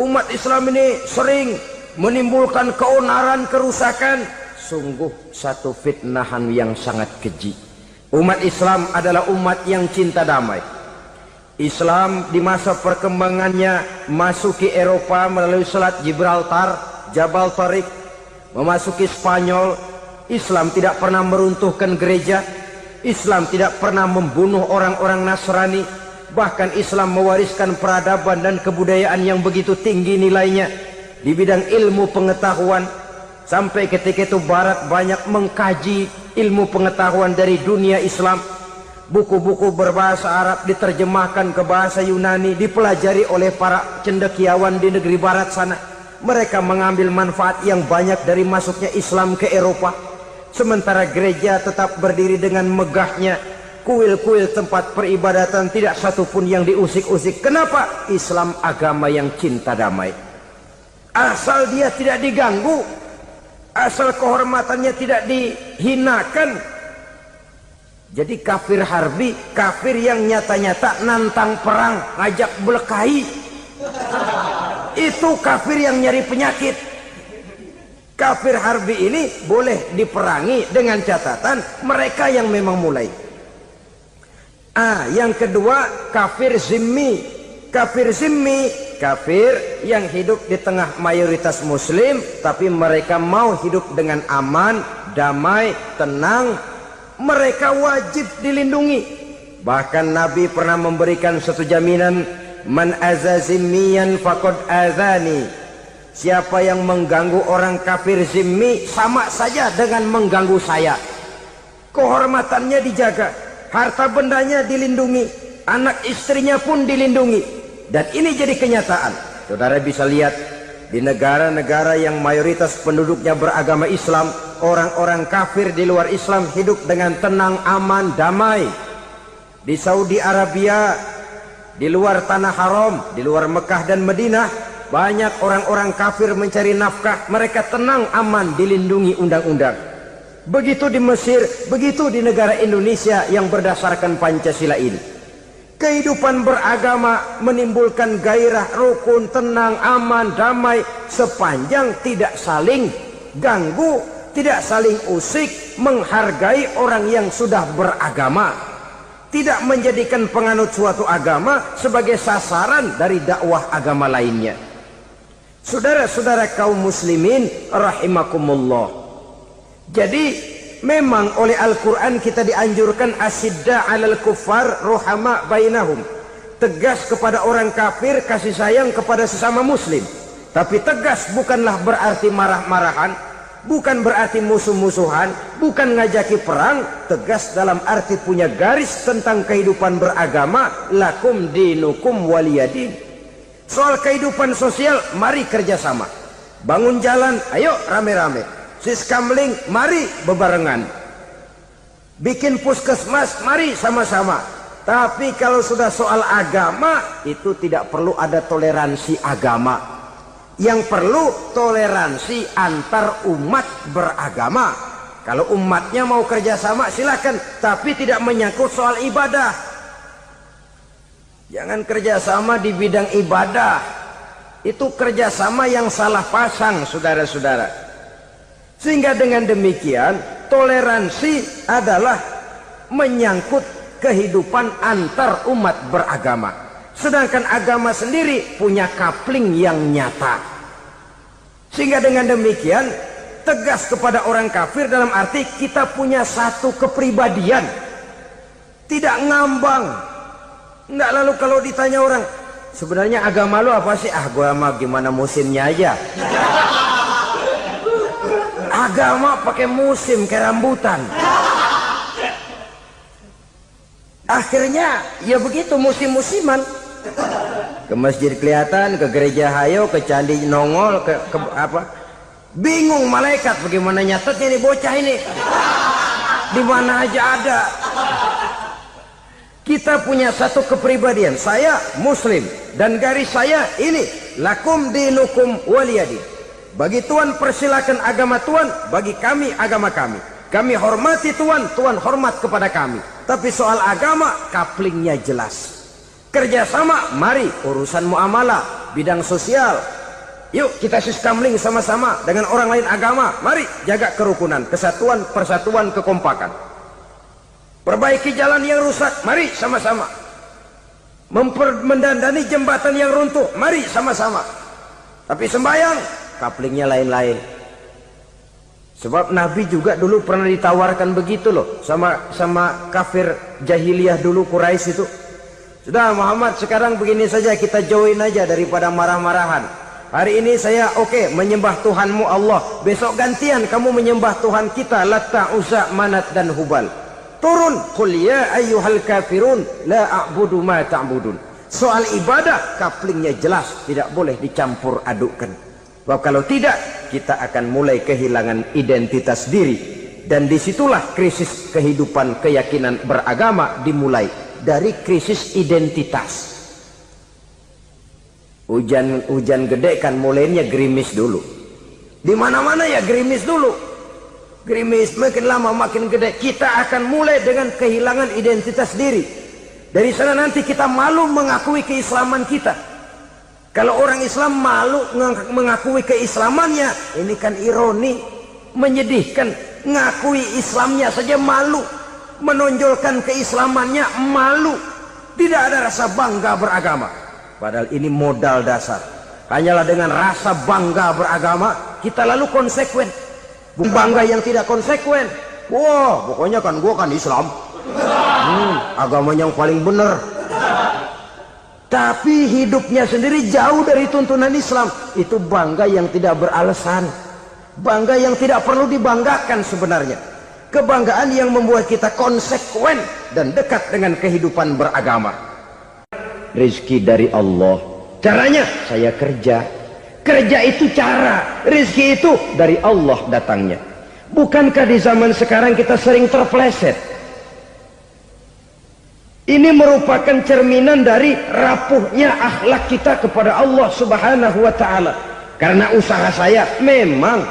umat Islam ini sering menimbulkan keonaran, kerusakan. Sungguh satu fitnahan yang sangat keji. Umat Islam adalah umat yang cinta damai. Islam di masa perkembangannya masuki Eropa melalui Selat Gibraltar, Jabal Tariq, memasuki Spanyol, Islam tidak pernah meruntuhkan gereja, Islam tidak pernah membunuh orang-orang Nasrani, bahkan Islam mewariskan peradaban dan kebudayaan yang begitu tinggi nilainya di bidang ilmu pengetahuan. Sampai ketika itu Barat banyak mengkaji ilmu pengetahuan dari dunia Islam. Buku-buku berbahasa Arab diterjemahkan ke bahasa Yunani, dipelajari oleh para cendekiawan di negeri Barat sana. Mereka mengambil manfaat yang banyak dari masuknya Islam ke Eropa. Sementara gereja tetap berdiri dengan megahnya. Kuil-kuil tempat peribadatan tidak satupun yang diusik-usik. Kenapa? Islam agama yang cinta damai. Asal dia tidak diganggu, asal kehormatannya tidak dihinakan. Jadi kafir harbi, kafir yang nyata-nyata nantang perang, ngajak berkelahi, itu kafir yang nyari penyakit. Kafir harbi ini boleh diperangi dengan catatan mereka yang memang mulai. Yang kedua, kafir zimmi. Kafir zimmi, kafir yang hidup di tengah mayoritas muslim, tapi mereka mau hidup dengan aman, damai, tenang. Mereka wajib dilindungi. Bahkan Nabi pernah memberikan satu jaminan, man aza zimmiyan faqad azani. Siapa yang mengganggu orang kafir zimmi sama saja dengan mengganggu saya. Kehormatannya dijaga, harta bendanya dilindungi, anak istrinya pun dilindungi. Dan ini jadi kenyataan. Saudara bisa lihat di negara-negara yang mayoritas penduduknya beragama Islam, orang-orang kafir di luar Islam hidup dengan tenang, aman, damai. Di Saudi Arabia, di luar tanah haram, di luar Mekah dan Madinah, banyak orang-orang kafir mencari nafkah. Mereka tenang, aman, dilindungi undang-undang. Begitu di Mesir, begitu di negara Indonesia yang berdasarkan Pancasila ini. Kehidupan beragama menimbulkan gairah, rukun, tenang, aman, damai, sepanjang tidak saling ganggu, tidak saling usik, menghargai orang yang sudah beragama, tidak menjadikan penganut suatu agama sebagai sasaran dari dakwah agama lainnya. Saudara-saudara kaum muslimin rahimakumullah. Jadi memang oleh Al-Quran kita dianjurkan asidda alal kuffar ruhama bainahum. Tegas kepada orang kafir, kasih sayang kepada sesama muslim. Tapi tegas bukanlah berarti marah-marahan, bukan berarti musuh-musuhan, bukan ngajaki perang. Tegas dalam arti punya garis tentang kehidupan beragama. Lakum dinukum waliyadin. Soal kehidupan sosial, mari kerjasama. Bangun jalan, ayo rame-rame. Siskamling, mari bebarengan. Bikin puskesmas, mari sama-sama. Tapi kalau sudah soal agama, itu tidak perlu ada toleransi agama. Yang perlu toleransi antar umat beragama. Kalau umatnya mau kerjasama silakan, tapi tidak menyangkut soal ibadah. Jangan kerjasama di bidang ibadah. Itu kerjasama yang salah pasang, saudara-saudara. Sehingga dengan demikian toleransi adalah menyangkut kehidupan antar umat beragama. Sedangkan agama sendiri punya kapling yang nyata. Sehingga dengan demikian tegas kepada orang kafir dalam arti kita punya satu kepribadian. Tidak ngambang. Enggak, lalu kalau ditanya orang, sebenarnya agama lu apa sih? Gua mah gimana musimnya aja. Agama pakai musim kayak rambutan. Akhirnya ya begitu, musim-musiman. Ke masjid kelihatan, ke gereja hayo, ke candi nongol, ke apa? Bingung malaikat bagaimana nyatetnya nih bocah ini. Di mana aja ada. Kita punya satu kepribadian. Saya muslim dan garis saya ini, lakum dinukum waliyadin. Bagi Tuhan persilakan agama Tuhan, bagi kami agama kami. Kami hormati Tuhan, Tuhan hormat kepada kami. Tapi soal agama, kaplingnya jelas. Kerjasama, mari urusan muamalah, bidang sosial. Yuk kita siskamling sama-sama dengan orang lain agama. Mari jaga kerukunan, kesatuan, persatuan, kekompakan. Perbaiki jalan yang rusak, mari sama-sama. Mendandani jembatan yang runtuh, mari sama-sama. Tapi sembahyang, kaplingnya lain-lain. Sebab Nabi juga dulu pernah ditawarkan begitu loh sama kafir jahiliyah dulu, Quraisy itu. Sudah Muhammad, sekarang begini saja, kita join aja daripada marah-marahan. Hari ini saya oke menyembah Tuhanmu Allah, besok gantian kamu menyembah Tuhan kita Latta, Uzza, Manat dan Hubal. Turun, qul ya ayyuhal kafirun la a'budu ma ta'budun. Soal ibadah kaplingnya jelas, tidak boleh dicampur adukkan. Sebab kalau tidak, kita akan mulai kehilangan identitas diri. Dan disitulah krisis kehidupan keyakinan beragama dimulai. Dari krisis identitas. Hujan gede kan mulainya gerimis dulu. Di mana-mana ya gerimis dulu. Gerimis makin lama makin gede. Kita akan mulai dengan kehilangan identitas diri. Dari sana nanti kita malu mengakui keislaman kita. Kalau orang Islam malu mengakui keislamannya, ini kan ironi, menyedihkan. Ngakui Islamnya saja malu, menonjolkan keislamannya malu, tidak ada rasa bangga beragama. Padahal ini modal dasar. Hanyalah dengan rasa bangga beragama kita lalu konsekuen. Bangga yang tidak konsekuen, wah pokoknya kan gua kan Islam, agama yang paling benar. Tapi hidupnya sendiri jauh dari tuntunan Islam. Itu bangga yang tidak beralasan, bangga yang tidak perlu dibanggakan sebenarnya. Kebanggaan yang membuat kita konsekuen dan dekat dengan kehidupan beragama. Rizki dari Allah. Caranya saya kerja. Kerja itu cara, rizki itu dari Allah datangnya. Bukankah di zaman sekarang kita sering terpleset? Ini merupakan cerminan dari rapuhnya akhlak kita kepada Allah Subhanahu wa ta'ala. Karena usaha saya memang,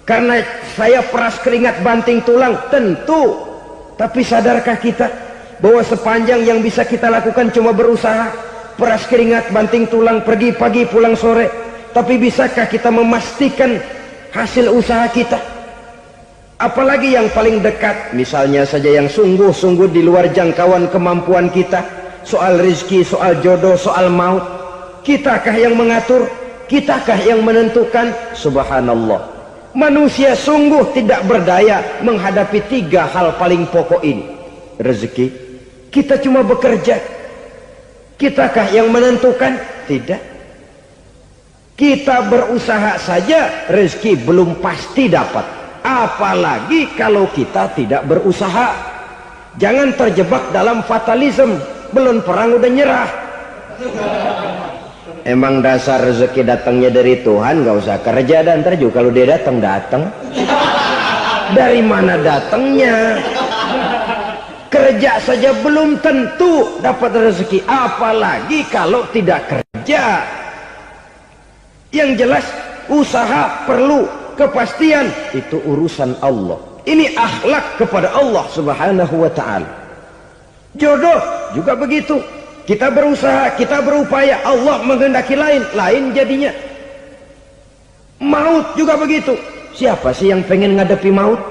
karena saya peras keringat banting tulang, tentu. Tapi sadarkah kita bahwa sepanjang yang bisa kita lakukan cuma berusaha, peras keringat banting tulang, pergi pagi pulang sore. Tapi bisakah kita memastikan hasil usaha kita? Apalagi yang paling dekat, misalnya saja yang sungguh-sungguh di luar jangkauan kemampuan kita. Soal rizki, soal jodoh, soal maut. Kitakah yang mengatur? Kitakah yang menentukan? Subhanallah. Manusia sungguh tidak berdaya menghadapi 3 hal paling pokok ini. Rezeki, kita cuma bekerja. Kitakah yang menentukan? Tidak. Kita berusaha saja, rezeki belum pasti dapat. Apalagi kalau kita tidak berusaha. Jangan terjebak dalam fatalisme. Belum perang udah nyerah. Emang dasar rezeki datangnya dari Tuhan, gak usah kerja dan ntar juga kalau dia datang. Dari mana datangnya? Kerja saja belum tentu dapat rezeki, apalagi kalau tidak kerja. Yang jelas usaha perlu, kepastian itu urusan Allah. Ini akhlak kepada Allah Subhanahu wa ta'ala. Jodoh juga begitu. Kita berusaha, kita berupaya, Allah menghendaki lain jadinya. Maut juga begitu. Siapa sih yang pengen ngadepi maut?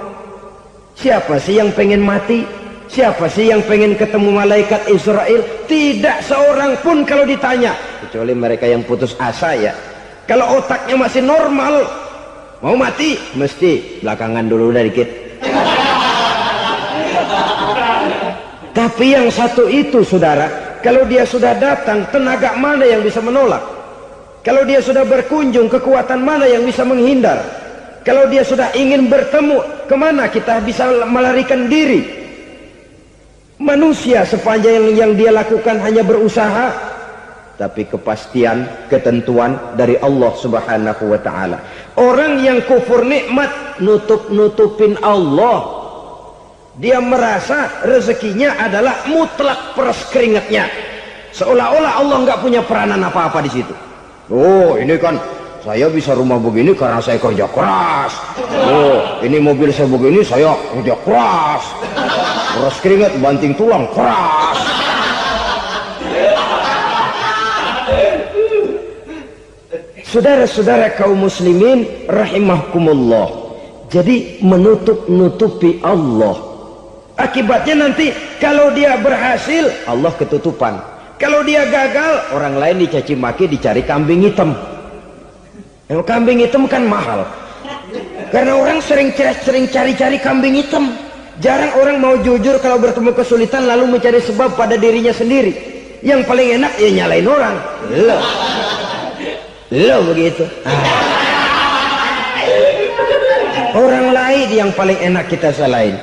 Siapa sih yang pengen mati? Siapa sih yang pengen ketemu malaikat Israel? Tidak seorang pun kalau ditanya, kecuali mereka yang putus asa ya. Kalau otaknya masih normal, mau mati mesti belakangan dulu udah dikit. Tapi yang satu itu saudara, kalau dia sudah datang, tenaga mana yang bisa menolak? Kalau dia sudah berkunjung, kekuatan mana yang bisa menghindar? Kalau dia sudah ingin bertemu, kemana kita bisa melarikan diri? Manusia sepanjang yang dia lakukan hanya berusaha, tapi kepastian, ketentuan dari Allah Subhanahu wa ta'ala. Orang yang kufur nikmat, nutupin Allah. Dia merasa rezekinya adalah mutlak peras keringatnya. Seolah-olah Allah nggak punya peranan apa-apa di situ. Oh, ini kan saya bisa rumah begini karena saya kerja keras. Oh, ini mobil saya begini saya kerja keras. Peras keringat, banting tulang, keras. Saudara-saudara kaum muslimin rahimahkumullah. Jadi menutup-nutupi Allah. Akibatnya nanti kalau dia berhasil, Allah ketutupan. Kalau dia gagal, orang lain dicaci maki, dicari kambing hitam. Yang kambing hitam kan mahal. Karena orang sering cari-cari kambing hitam. Jarang orang mau jujur kalau bertemu kesulitan lalu mencari sebab pada dirinya sendiri. Yang paling enak ya nyalain orang. Lo begitu. Orang lain yang paling enak kita salahin.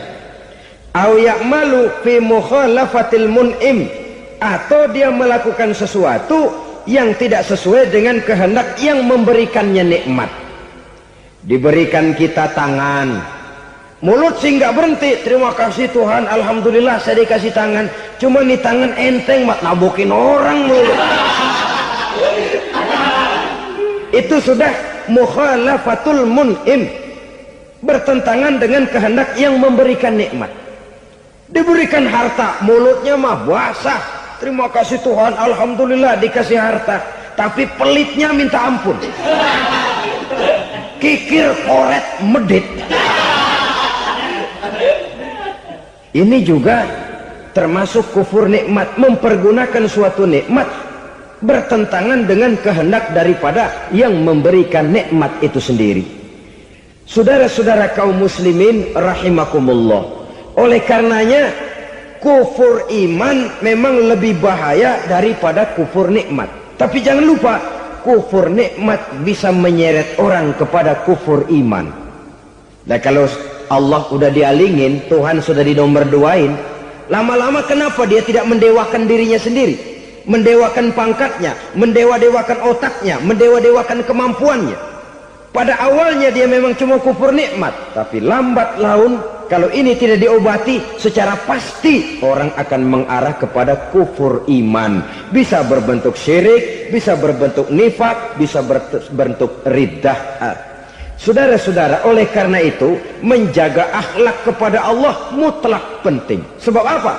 Au ya'malu fi mukhalafatil mun'im, atau dia melakukan sesuatu yang tidak sesuai dengan kehendak yang memberikannya nikmat. Diberikan kita tangan, mulut sih nggak berhenti, terima kasih Tuhan, alhamdulillah saya dikasih tangan. Cuma nih tangan enteng mat nabokin orang mulut. Itu sudah mukhalafatul mun'im, bertentangan dengan kehendak yang memberikan nikmat. Diberikan harta, mulutnya mah basah, terima kasih Tuhan, alhamdulillah dikasih harta, tapi pelitnya minta ampun, kikir koret medit. Ini juga termasuk kufur nikmat, mempergunakan suatu nikmat bertentangan dengan kehendak daripada yang memberikan nikmat itu sendiri. Saudara-saudara kaum muslimin rahimakumullah, oleh karenanya kufur iman memang lebih bahaya daripada kufur nikmat. Tapi jangan lupa, kufur nikmat bisa menyeret orang kepada kufur iman. Nah kalau Allah udah dialingin, Tuhan sudah dinomor duain, lama-lama kenapa dia tidak mendewakan dirinya sendiri, mendewakan pangkatnya, mendewa-dewakan otaknya, mendewa-dewakan kemampuannya? Pada awalnya dia memang cuma kufur nikmat, tapi lambat laun kalau ini tidak diobati secara pasti orang akan mengarah kepada kufur iman. Bisa berbentuk syirik, bisa berbentuk nifak, bisa berbentuk riddah. Saudara-saudara, oleh karena itu menjaga akhlak kepada Allah mutlak penting. Sebab apa?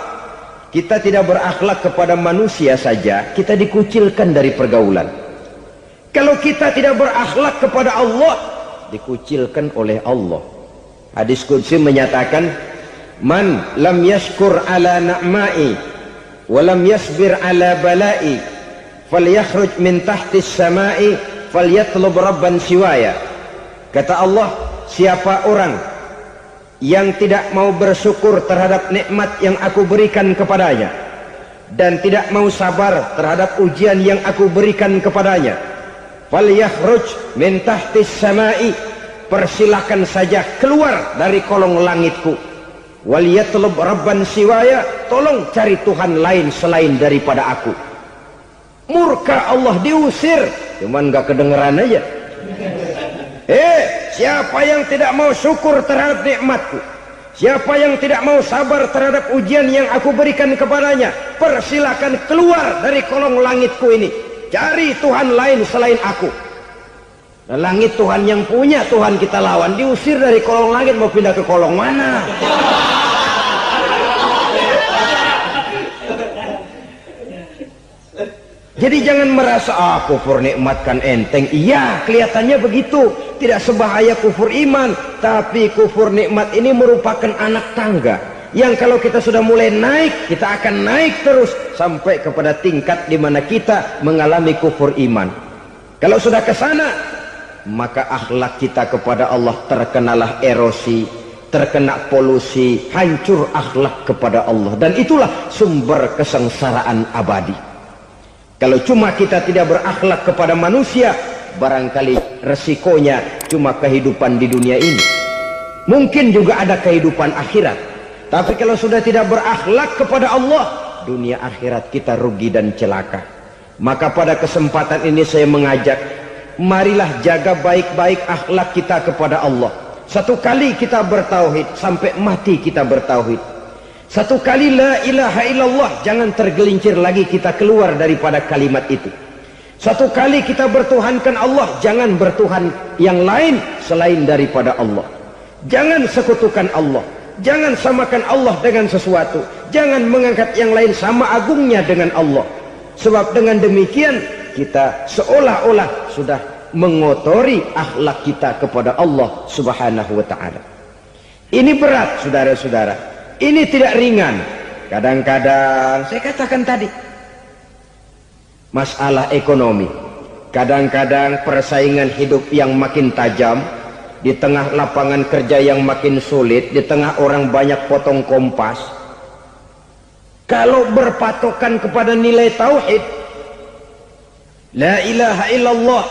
Kita tidak berakhlak kepada manusia saja, kita dikucilkan dari pergaulan. Kalau kita tidak berakhlak kepada Allah, dikucilkan oleh Allah. Hadis qudsi menyatakan, man lam yashkur ala na'ma'i wa lam yasbir ala bala'i falyakhruj min tahtis sama'i falyatlub rabban siwaya. Kata Allah, siapa orang yang tidak mau bersyukur terhadap nikmat yang aku berikan kepadanya dan tidak mau sabar terhadap ujian yang aku berikan kepadanya, falyakhruj min tahtis sama'i, persilakan saja keluar dari kolong langitku, waliyatlub rabban siwaya, tolong cari Tuhan lain selain daripada aku. Murka Allah, diusir, cuman gak kedengeran aja. Siapa yang tidak mau syukur terhadap nikmatku, siapa yang tidak mau sabar terhadap ujian yang aku berikan kepadanya, persilakan keluar dari kolong langitku ini, cari Tuhan lain selain aku. Langit Tuhan yang punya, Tuhan kita lawan, diusir dari kolong langit, mau pindah ke kolong mana? Jadi jangan merasa kufur nikmat kan enteng. Iya, kelihatannya begitu, tidak sebahaya kufur iman. Tapi kufur nikmat ini merupakan anak tangga yang kalau kita sudah mulai naik, kita akan naik terus sampai kepada tingkat di mana kita mengalami kufur iman. Kalau sudah ke sana, maka akhlak kita kepada Allah terkenalah erosi, terkena polusi, hancur akhlak kepada Allah, dan itulah sumber kesengsaraan abadi. Kalau cuma kita tidak berakhlak kepada manusia, barangkali resikonya cuma kehidupan di dunia ini. Mungkin juga ada kehidupan akhirat. Tapi kalau sudah tidak berakhlak kepada Allah, dunia akhirat kita rugi dan celaka. Maka pada kesempatan ini saya mengajak, marilah jaga baik-baik akhlak kita kepada Allah. Satu kali kita bertauhid, sampai mati kita bertauhid. Satu kali la ilaha illallah, jangan tergelincir lagi kita keluar daripada kalimat itu. Satu kali kita bertuhankan Allah, jangan bertuhan yang lain selain daripada Allah. Jangan sekutukan Allah, jangan samakan Allah dengan sesuatu, jangan mengangkat yang lain sama agungnya dengan Allah. Sebab dengan demikian kita seolah-olah sudah mengotori akhlak kita kepada Allah subhanahu wa ta'ala. Ini berat saudara-saudara, ini tidak ringan. Kadang-kadang saya katakan tadi, masalah ekonomi, kadang-kadang persaingan hidup yang makin tajam, di tengah lapangan kerja yang makin sulit, di tengah orang banyak potong kompas, kalau berpatokan kepada nilai tauhid, la ilaha illallah,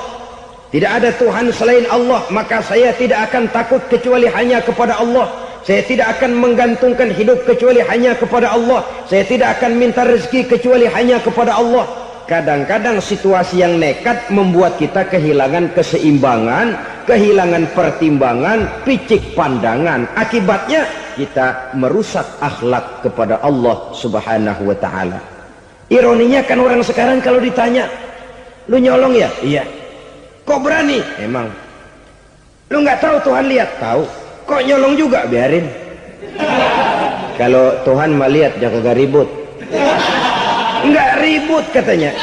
tidak ada Tuhan selain Allah, maka saya tidak akan takut kecuali hanya kepada Allah. Saya tidak akan menggantungkan hidup kecuali hanya kepada Allah. Saya tidak akan minta rezeki kecuali hanya kepada Allah. Kadang-kadang situasi yang nekat membuat kita kehilangan keseimbangan, kehilangan pertimbangan, picik pandangan. Akibatnya kita merusak akhlak kepada Allah Subhanahu wa ta'ala. Ironinya kan orang sekarang kalau ditanya, lu nyolong ya? Iya. Kok berani? Emang. Lu nggak tahu Tuhan lihat? Tahu. Kok nyolong juga? Biarin. Kalau Tuhan mah lihat, jangan ribut. Nggak ribut katanya.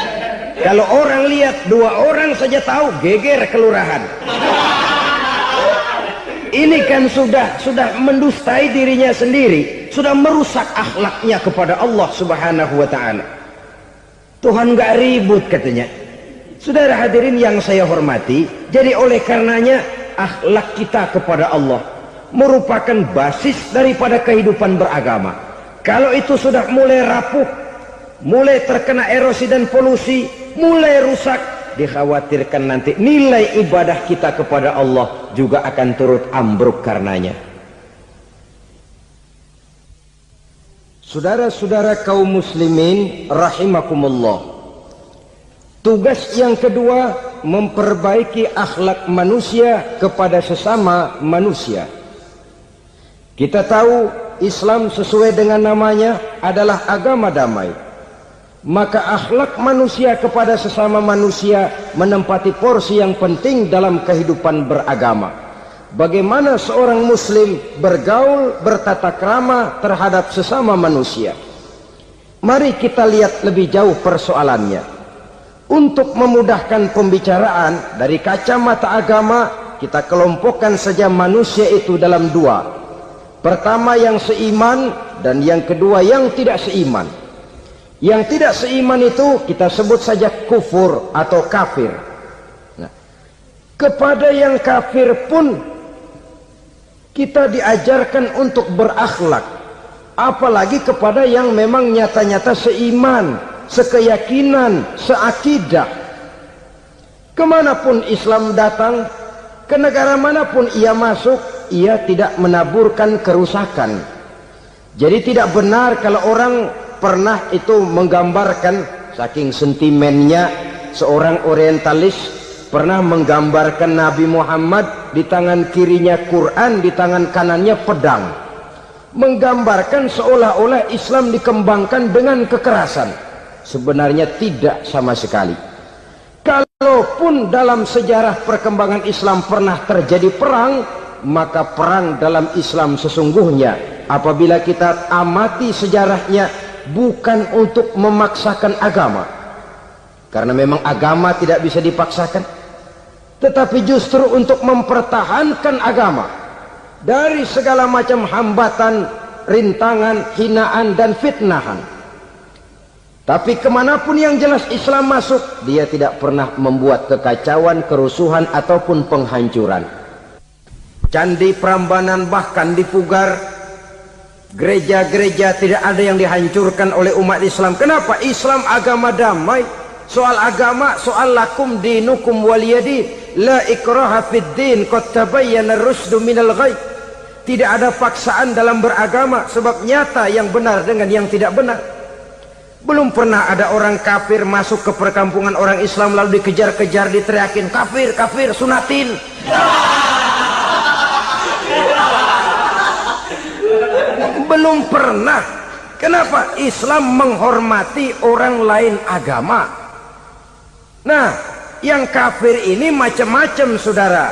Kalau orang lihat, 2 orang saja tahu, geger kelurahan. Ini kan sudah mendustai dirinya sendiri, sudah merusak akhlaknya kepada Allah Subhanahu wa ta'ala. Tuhan nggak ribut katanya. Saudara hadirin yang saya hormati, jadi oleh karenanya akhlak kita kepada Allah merupakan basis daripada kehidupan beragama. Kalau itu sudah mulai rapuh, mulai terkena erosi dan polusi, mulai rusak, dikhawatirkan nanti nilai ibadah kita kepada Allah juga akan turut ambruk karenanya. Saudara-saudara kaum muslimin rahimakumullah, tugas yang kedua, memperbaiki akhlak manusia kepada sesama manusia. Kita tahu Islam sesuai dengan namanya adalah agama damai. Maka akhlak manusia kepada sesama manusia menempati porsi yang penting dalam kehidupan beragama. Bagaimana seorang muslim bergaul, bertata krama terhadap sesama manusia. Mari kita lihat lebih jauh persoalannya. Untuk memudahkan pembicaraan dari kacamata agama, kita kelompokkan saja manusia itu dalam 2. Pertama yang seiman, dan yang kedua yang tidak seiman. Yang tidak seiman itu kita sebut saja kufur atau kafir. Nah, kepada yang kafir pun kita diajarkan untuk berakhlak, apalagi kepada yang memang nyata-nyata seiman, sekeyakinan, seakidah. Kemanapun Islam datang, ke negara manapun ia masuk, ia tidak menaburkan kerusakan. Jadi tidak benar kalau orang pernah itu menggambarkan, saking sentimennya seorang orientalis pernah menggambarkan Nabi Muhammad di tangan kirinya Quran, di tangan kanannya pedang, menggambarkan seolah-olah Islam dikembangkan dengan kekerasan. Sebenarnya tidak sama sekali. Kalaupun dalam sejarah perkembangan Islam pernah terjadi perang, maka perang dalam Islam sesungguhnya apabila kita amati sejarahnya bukan untuk memaksakan agama, karena memang agama tidak bisa dipaksakan, tetapi justru untuk mempertahankan agama dari segala macam hambatan, rintangan, hinaan dan fitnahan. Tapi kemanapun yang jelas Islam masuk, dia tidak pernah membuat kekacauan, kerusuhan ataupun penghancuran. Candi Prambanan bahkan dipugar, gereja-gereja tidak ada yang dihancurkan oleh umat Islam. Kenapa? Islam agama damai. Soal agama, soal lakum dinukum waliyadin, la ikraha fid din, qad tabayyana ar-rusydu minal ghayy. Tidak ada paksaan dalam beragama, sebab nyata yang benar dengan yang tidak benar. Belum pernah ada orang kafir masuk ke perkampungan orang Islam lalu dikejar-kejar, diteriakin kafir, kafir, sunatin. Belum pernah. Kenapa? Islam menghormati orang lain agama. Nah, yang kafir ini macam-macam saudara.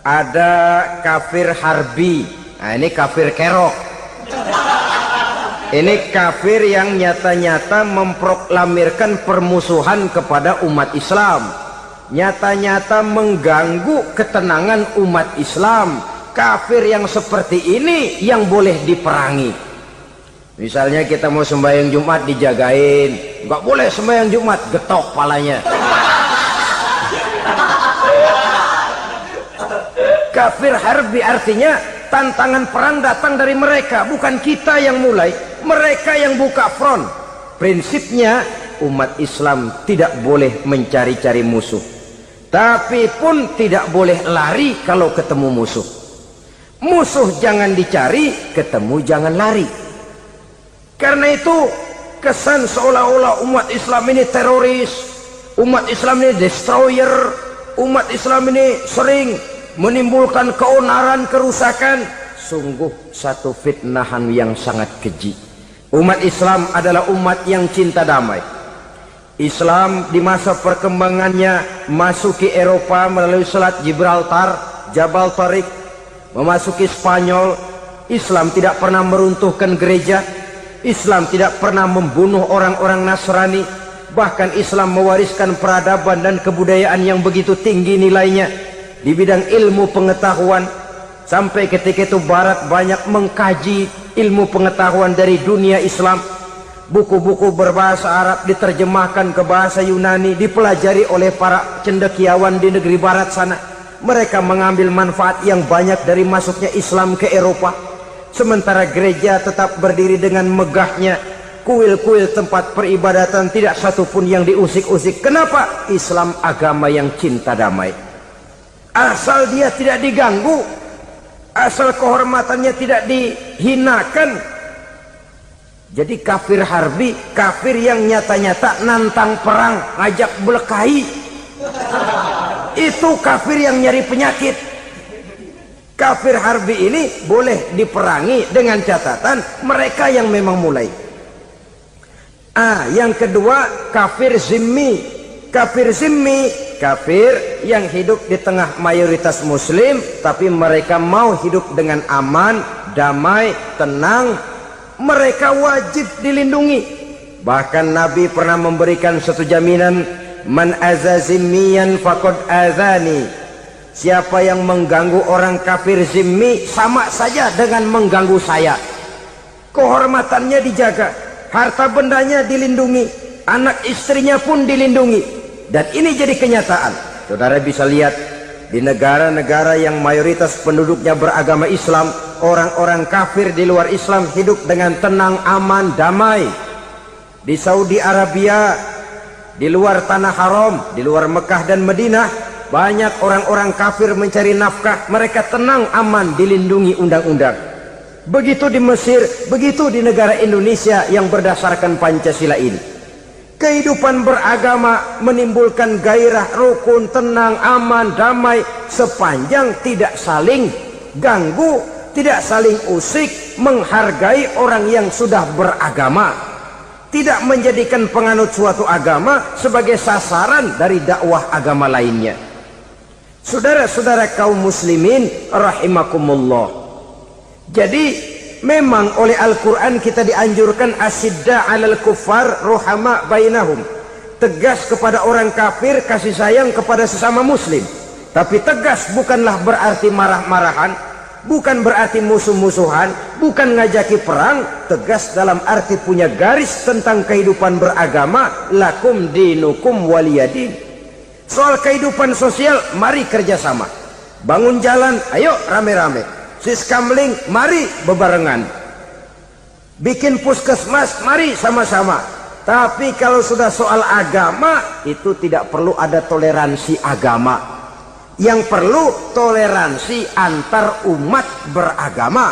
Ada kafir harbi. Nah, ini kafir kerok. Ini kafir yang nyata-nyata memproklamirkan permusuhan kepada umat Islam, nyata-nyata mengganggu ketenangan umat Islam. Kafir yang seperti ini yang boleh diperangi. Misalnya kita mau sembahyang Jumat dijagain, nggak boleh sembahyang Jumat, getok palanya. Kafir harbi artinya tantangan perang datang dari mereka, bukan kita yang mulai, mereka yang buka front. Prinsipnya umat Islam tidak boleh mencari-cari musuh, tapi pun tidak boleh lari kalau ketemu musuh. Musuh jangan dicari, ketemu jangan lari. Karena itu kesan seolah-olah umat Islam ini teroris, umat Islam ini destroyer, umat Islam ini sering menimbulkan keonaran, kerusakan. Sungguh satu fitnahan yang sangat keji. Umat Islam adalah umat yang cinta damai. Islam di masa perkembangannya masuki Eropa melalui Selat Gibraltar, Jabal Tariq, memasuki Spanyol. Islam tidak pernah meruntuhkan gereja, Islam tidak pernah membunuh orang-orang Nasrani. Bahkan Islam mewariskan peradaban dan kebudayaan yang begitu tinggi nilainya di bidang ilmu pengetahuan, sampai ketika itu Barat banyak mengkaji ilmu pengetahuan dari dunia Islam. Buku-buku berbahasa Arab diterjemahkan ke bahasa Yunani, dipelajari oleh para cendekiawan di negeri Barat sana. Mereka mengambil manfaat yang banyak dari masuknya Islam ke Eropa. Sementara gereja tetap berdiri dengan megahnya. Kuil-kuil tempat peribadatan tidak satupun yang diusik-usik. Kenapa? Islam agama yang cinta damai. Asal dia tidak diganggu, asal kehormatannya tidak dihinakan. Jadi kafir harbi, kafir yang nyata-nyata nantang perang, ngajak berkelahi, itu kafir yang nyari penyakit. Kafir harbi ini boleh diperangi dengan catatan mereka yang memang mulai. Yang kedua, kafir zimmi. Kafir zimmi, kafir yang hidup di tengah mayoritas muslim, tapi mereka mau hidup dengan aman, damai, tenang. Mereka wajib dilindungi. Bahkan Nabi pernah memberikan satu jaminan, man aza zimmiyan faqad azani. Siapa yang mengganggu orang kafir zimmi sama saja dengan mengganggu saya. Kehormatannya dijaga, harta bendanya dilindungi, anak istrinya pun dilindungi. Dan ini jadi kenyataan. Saudara bisa lihat di negara-negara yang mayoritas penduduknya beragama Islam, orang-orang kafir di luar Islam hidup dengan tenang, aman, damai. Di Saudi Arabia, di luar tanah haram, di luar Mekah dan Madinah, banyak orang-orang kafir mencari nafkah. Mereka tenang, aman, dilindungi undang-undang. Begitu di Mesir, begitu di negara Indonesia yang berdasarkan Pancasila ini. Kehidupan beragama menimbulkan gairah, rukun, tenang, aman, damai, sepanjang tidak saling ganggu, tidak saling usik, menghargai orang yang sudah beragama, tidak menjadikan penganut suatu agama sebagai sasaran dari dakwah agama lainnya. Saudara-saudara kaum muslimin rahimakumullah. Jadi memang oleh Al-Quran kita dianjurkan asyidda 'alal kuffar ruhama bainahum. Tegas kepada orang kafir, kasih sayang kepada sesama muslim. Tapi tegas bukanlah berarti marah-marahan, bukan berarti musuh-musuhan, bukan ngajaki perang. Tegas dalam arti punya garis tentang kehidupan beragama, lakum dinukum waliyadin. Soal kehidupan sosial, mari kerjasama. Bangun jalan, ayo rame-rame. Siskamling, mari bebarengan. Bikin puskesmas, mari sama-sama. Tapi kalau sudah soal agama, itu tidak perlu ada toleransi agama. Yang perlu toleransi antar umat beragama.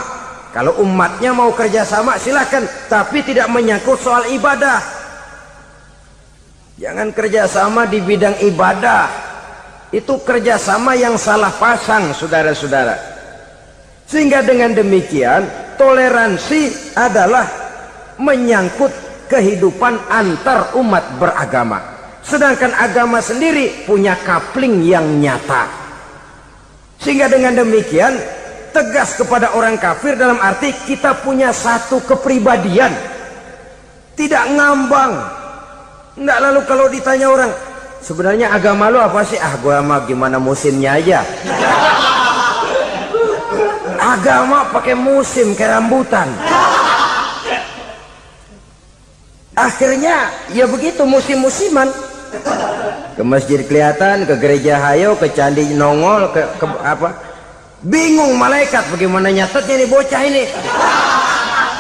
Kalau umatnya mau kerjasama silakan, tapi tidak menyangkut soal ibadah. Jangan kerjasama di bidang ibadah. Itu kerjasama yang salah pasang, saudara-saudara. Sehingga dengan demikian toleransi adalah menyangkut kehidupan antar umat beragama. Sedangkan agama sendiri punya kapling yang nyata. Sehingga dengan demikian tegas kepada orang kafir dalam arti kita punya satu kepribadian. Tidak ngambang. Enggak, lalu kalau ditanya orang, sebenarnya agama lu apa sih? Ah, gua mah gimana musimnya aja. Agama pakai musim kayak rambutan. Akhirnya ya begitu, musim-musiman. Ke masjid kelihatan, ke gereja hayo, ke candi nongol, ke apa? Bingung malaikat bagaimana nyatetnya nih bocah ini.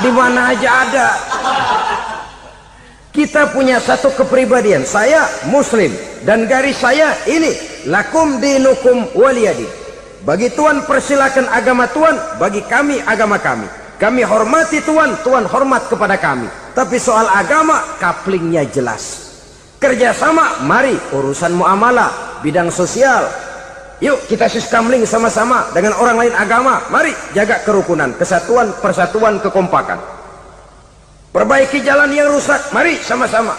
Di mana aja ada. Kita punya satu kepribadian, saya muslim dan garis saya ini, lakum dinukum waliyadin. Bagi Tuhan persilakan agama Tuhan, bagi kami agama kami. Kami hormati Tuhan, Tuhan hormat kepada kami. Tapi soal agama, kaplingnya jelas. Kerjasama, mari urusan muamalah, bidang sosial. Yuk kita siskamling sama-sama dengan orang lain agama. Mari jaga kerukunan, kesatuan, persatuan, kekompakan. Perbaiki jalan yang rusak, mari sama-sama.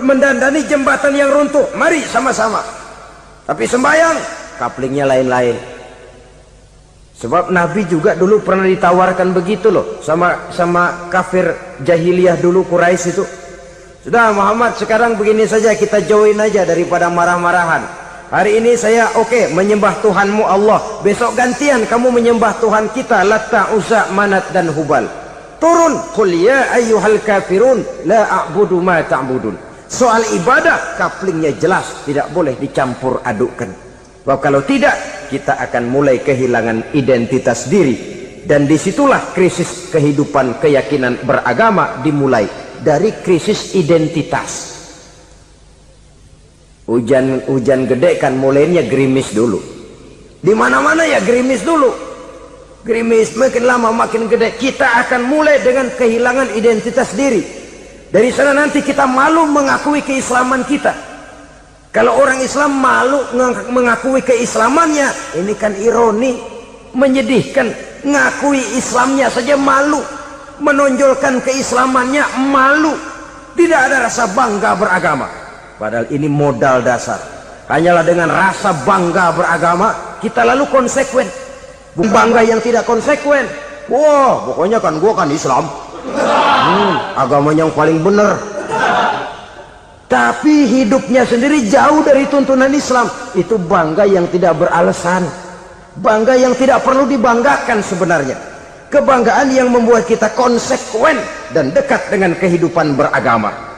Mendandani jembatan yang runtuh, mari sama-sama. Tapi sembahyang, kaplingnya lain-lain. Sebab Nabi juga dulu pernah ditawarkan begitu loh sama kafir jahiliyah dulu, Quraisy itu. Sudah Muhammad, sekarang begini saja, kita join aja daripada marah-marahan. Hari ini saya oke menyembah Tuhanmu Allah, besok gantian kamu menyembah Tuhan kita Latta, Uzza, Manat dan Hubal. Turun, qul ya ayyuhal kafirun la a'budu ma ta'budun. Soal ibadah kaplingnya jelas, tidak boleh dicampur adukkan. Sebab kalau tidak, kita akan mulai kehilangan identitas diri, dan disitulah krisis kehidupan keyakinan beragama dimulai dari krisis identitas. Hujan gede kan mulainya gerimis dulu. Di mana-mana ya gerimis dulu. Gerimis makin lama makin gede. Kita akan mulai dengan kehilangan identitas diri. Dari sana nanti kita malu mengakui keislaman kita. Kalau orang Islam malu mengakui keislamannya, ini kan ironi, menyedihkan. Ngakui Islamnya saja malu, menonjolkan keislamannya malu. Tidak ada rasa bangga beragama. Padahal ini modal dasar. Hanyalah dengan rasa bangga beragama kita lalu konsekuen. Bangga yang tidak konsekuen, wah pokoknya kan gua kan Islam, agama yang paling benar. Tapi hidupnya sendiri jauh dari tuntunan Islam. Itu bangga yang tidak beralasan, bangga yang tidak perlu dibanggakan sebenarnya. Kebanggaan yang membuat kita konsekuen dan dekat dengan kehidupan beragama.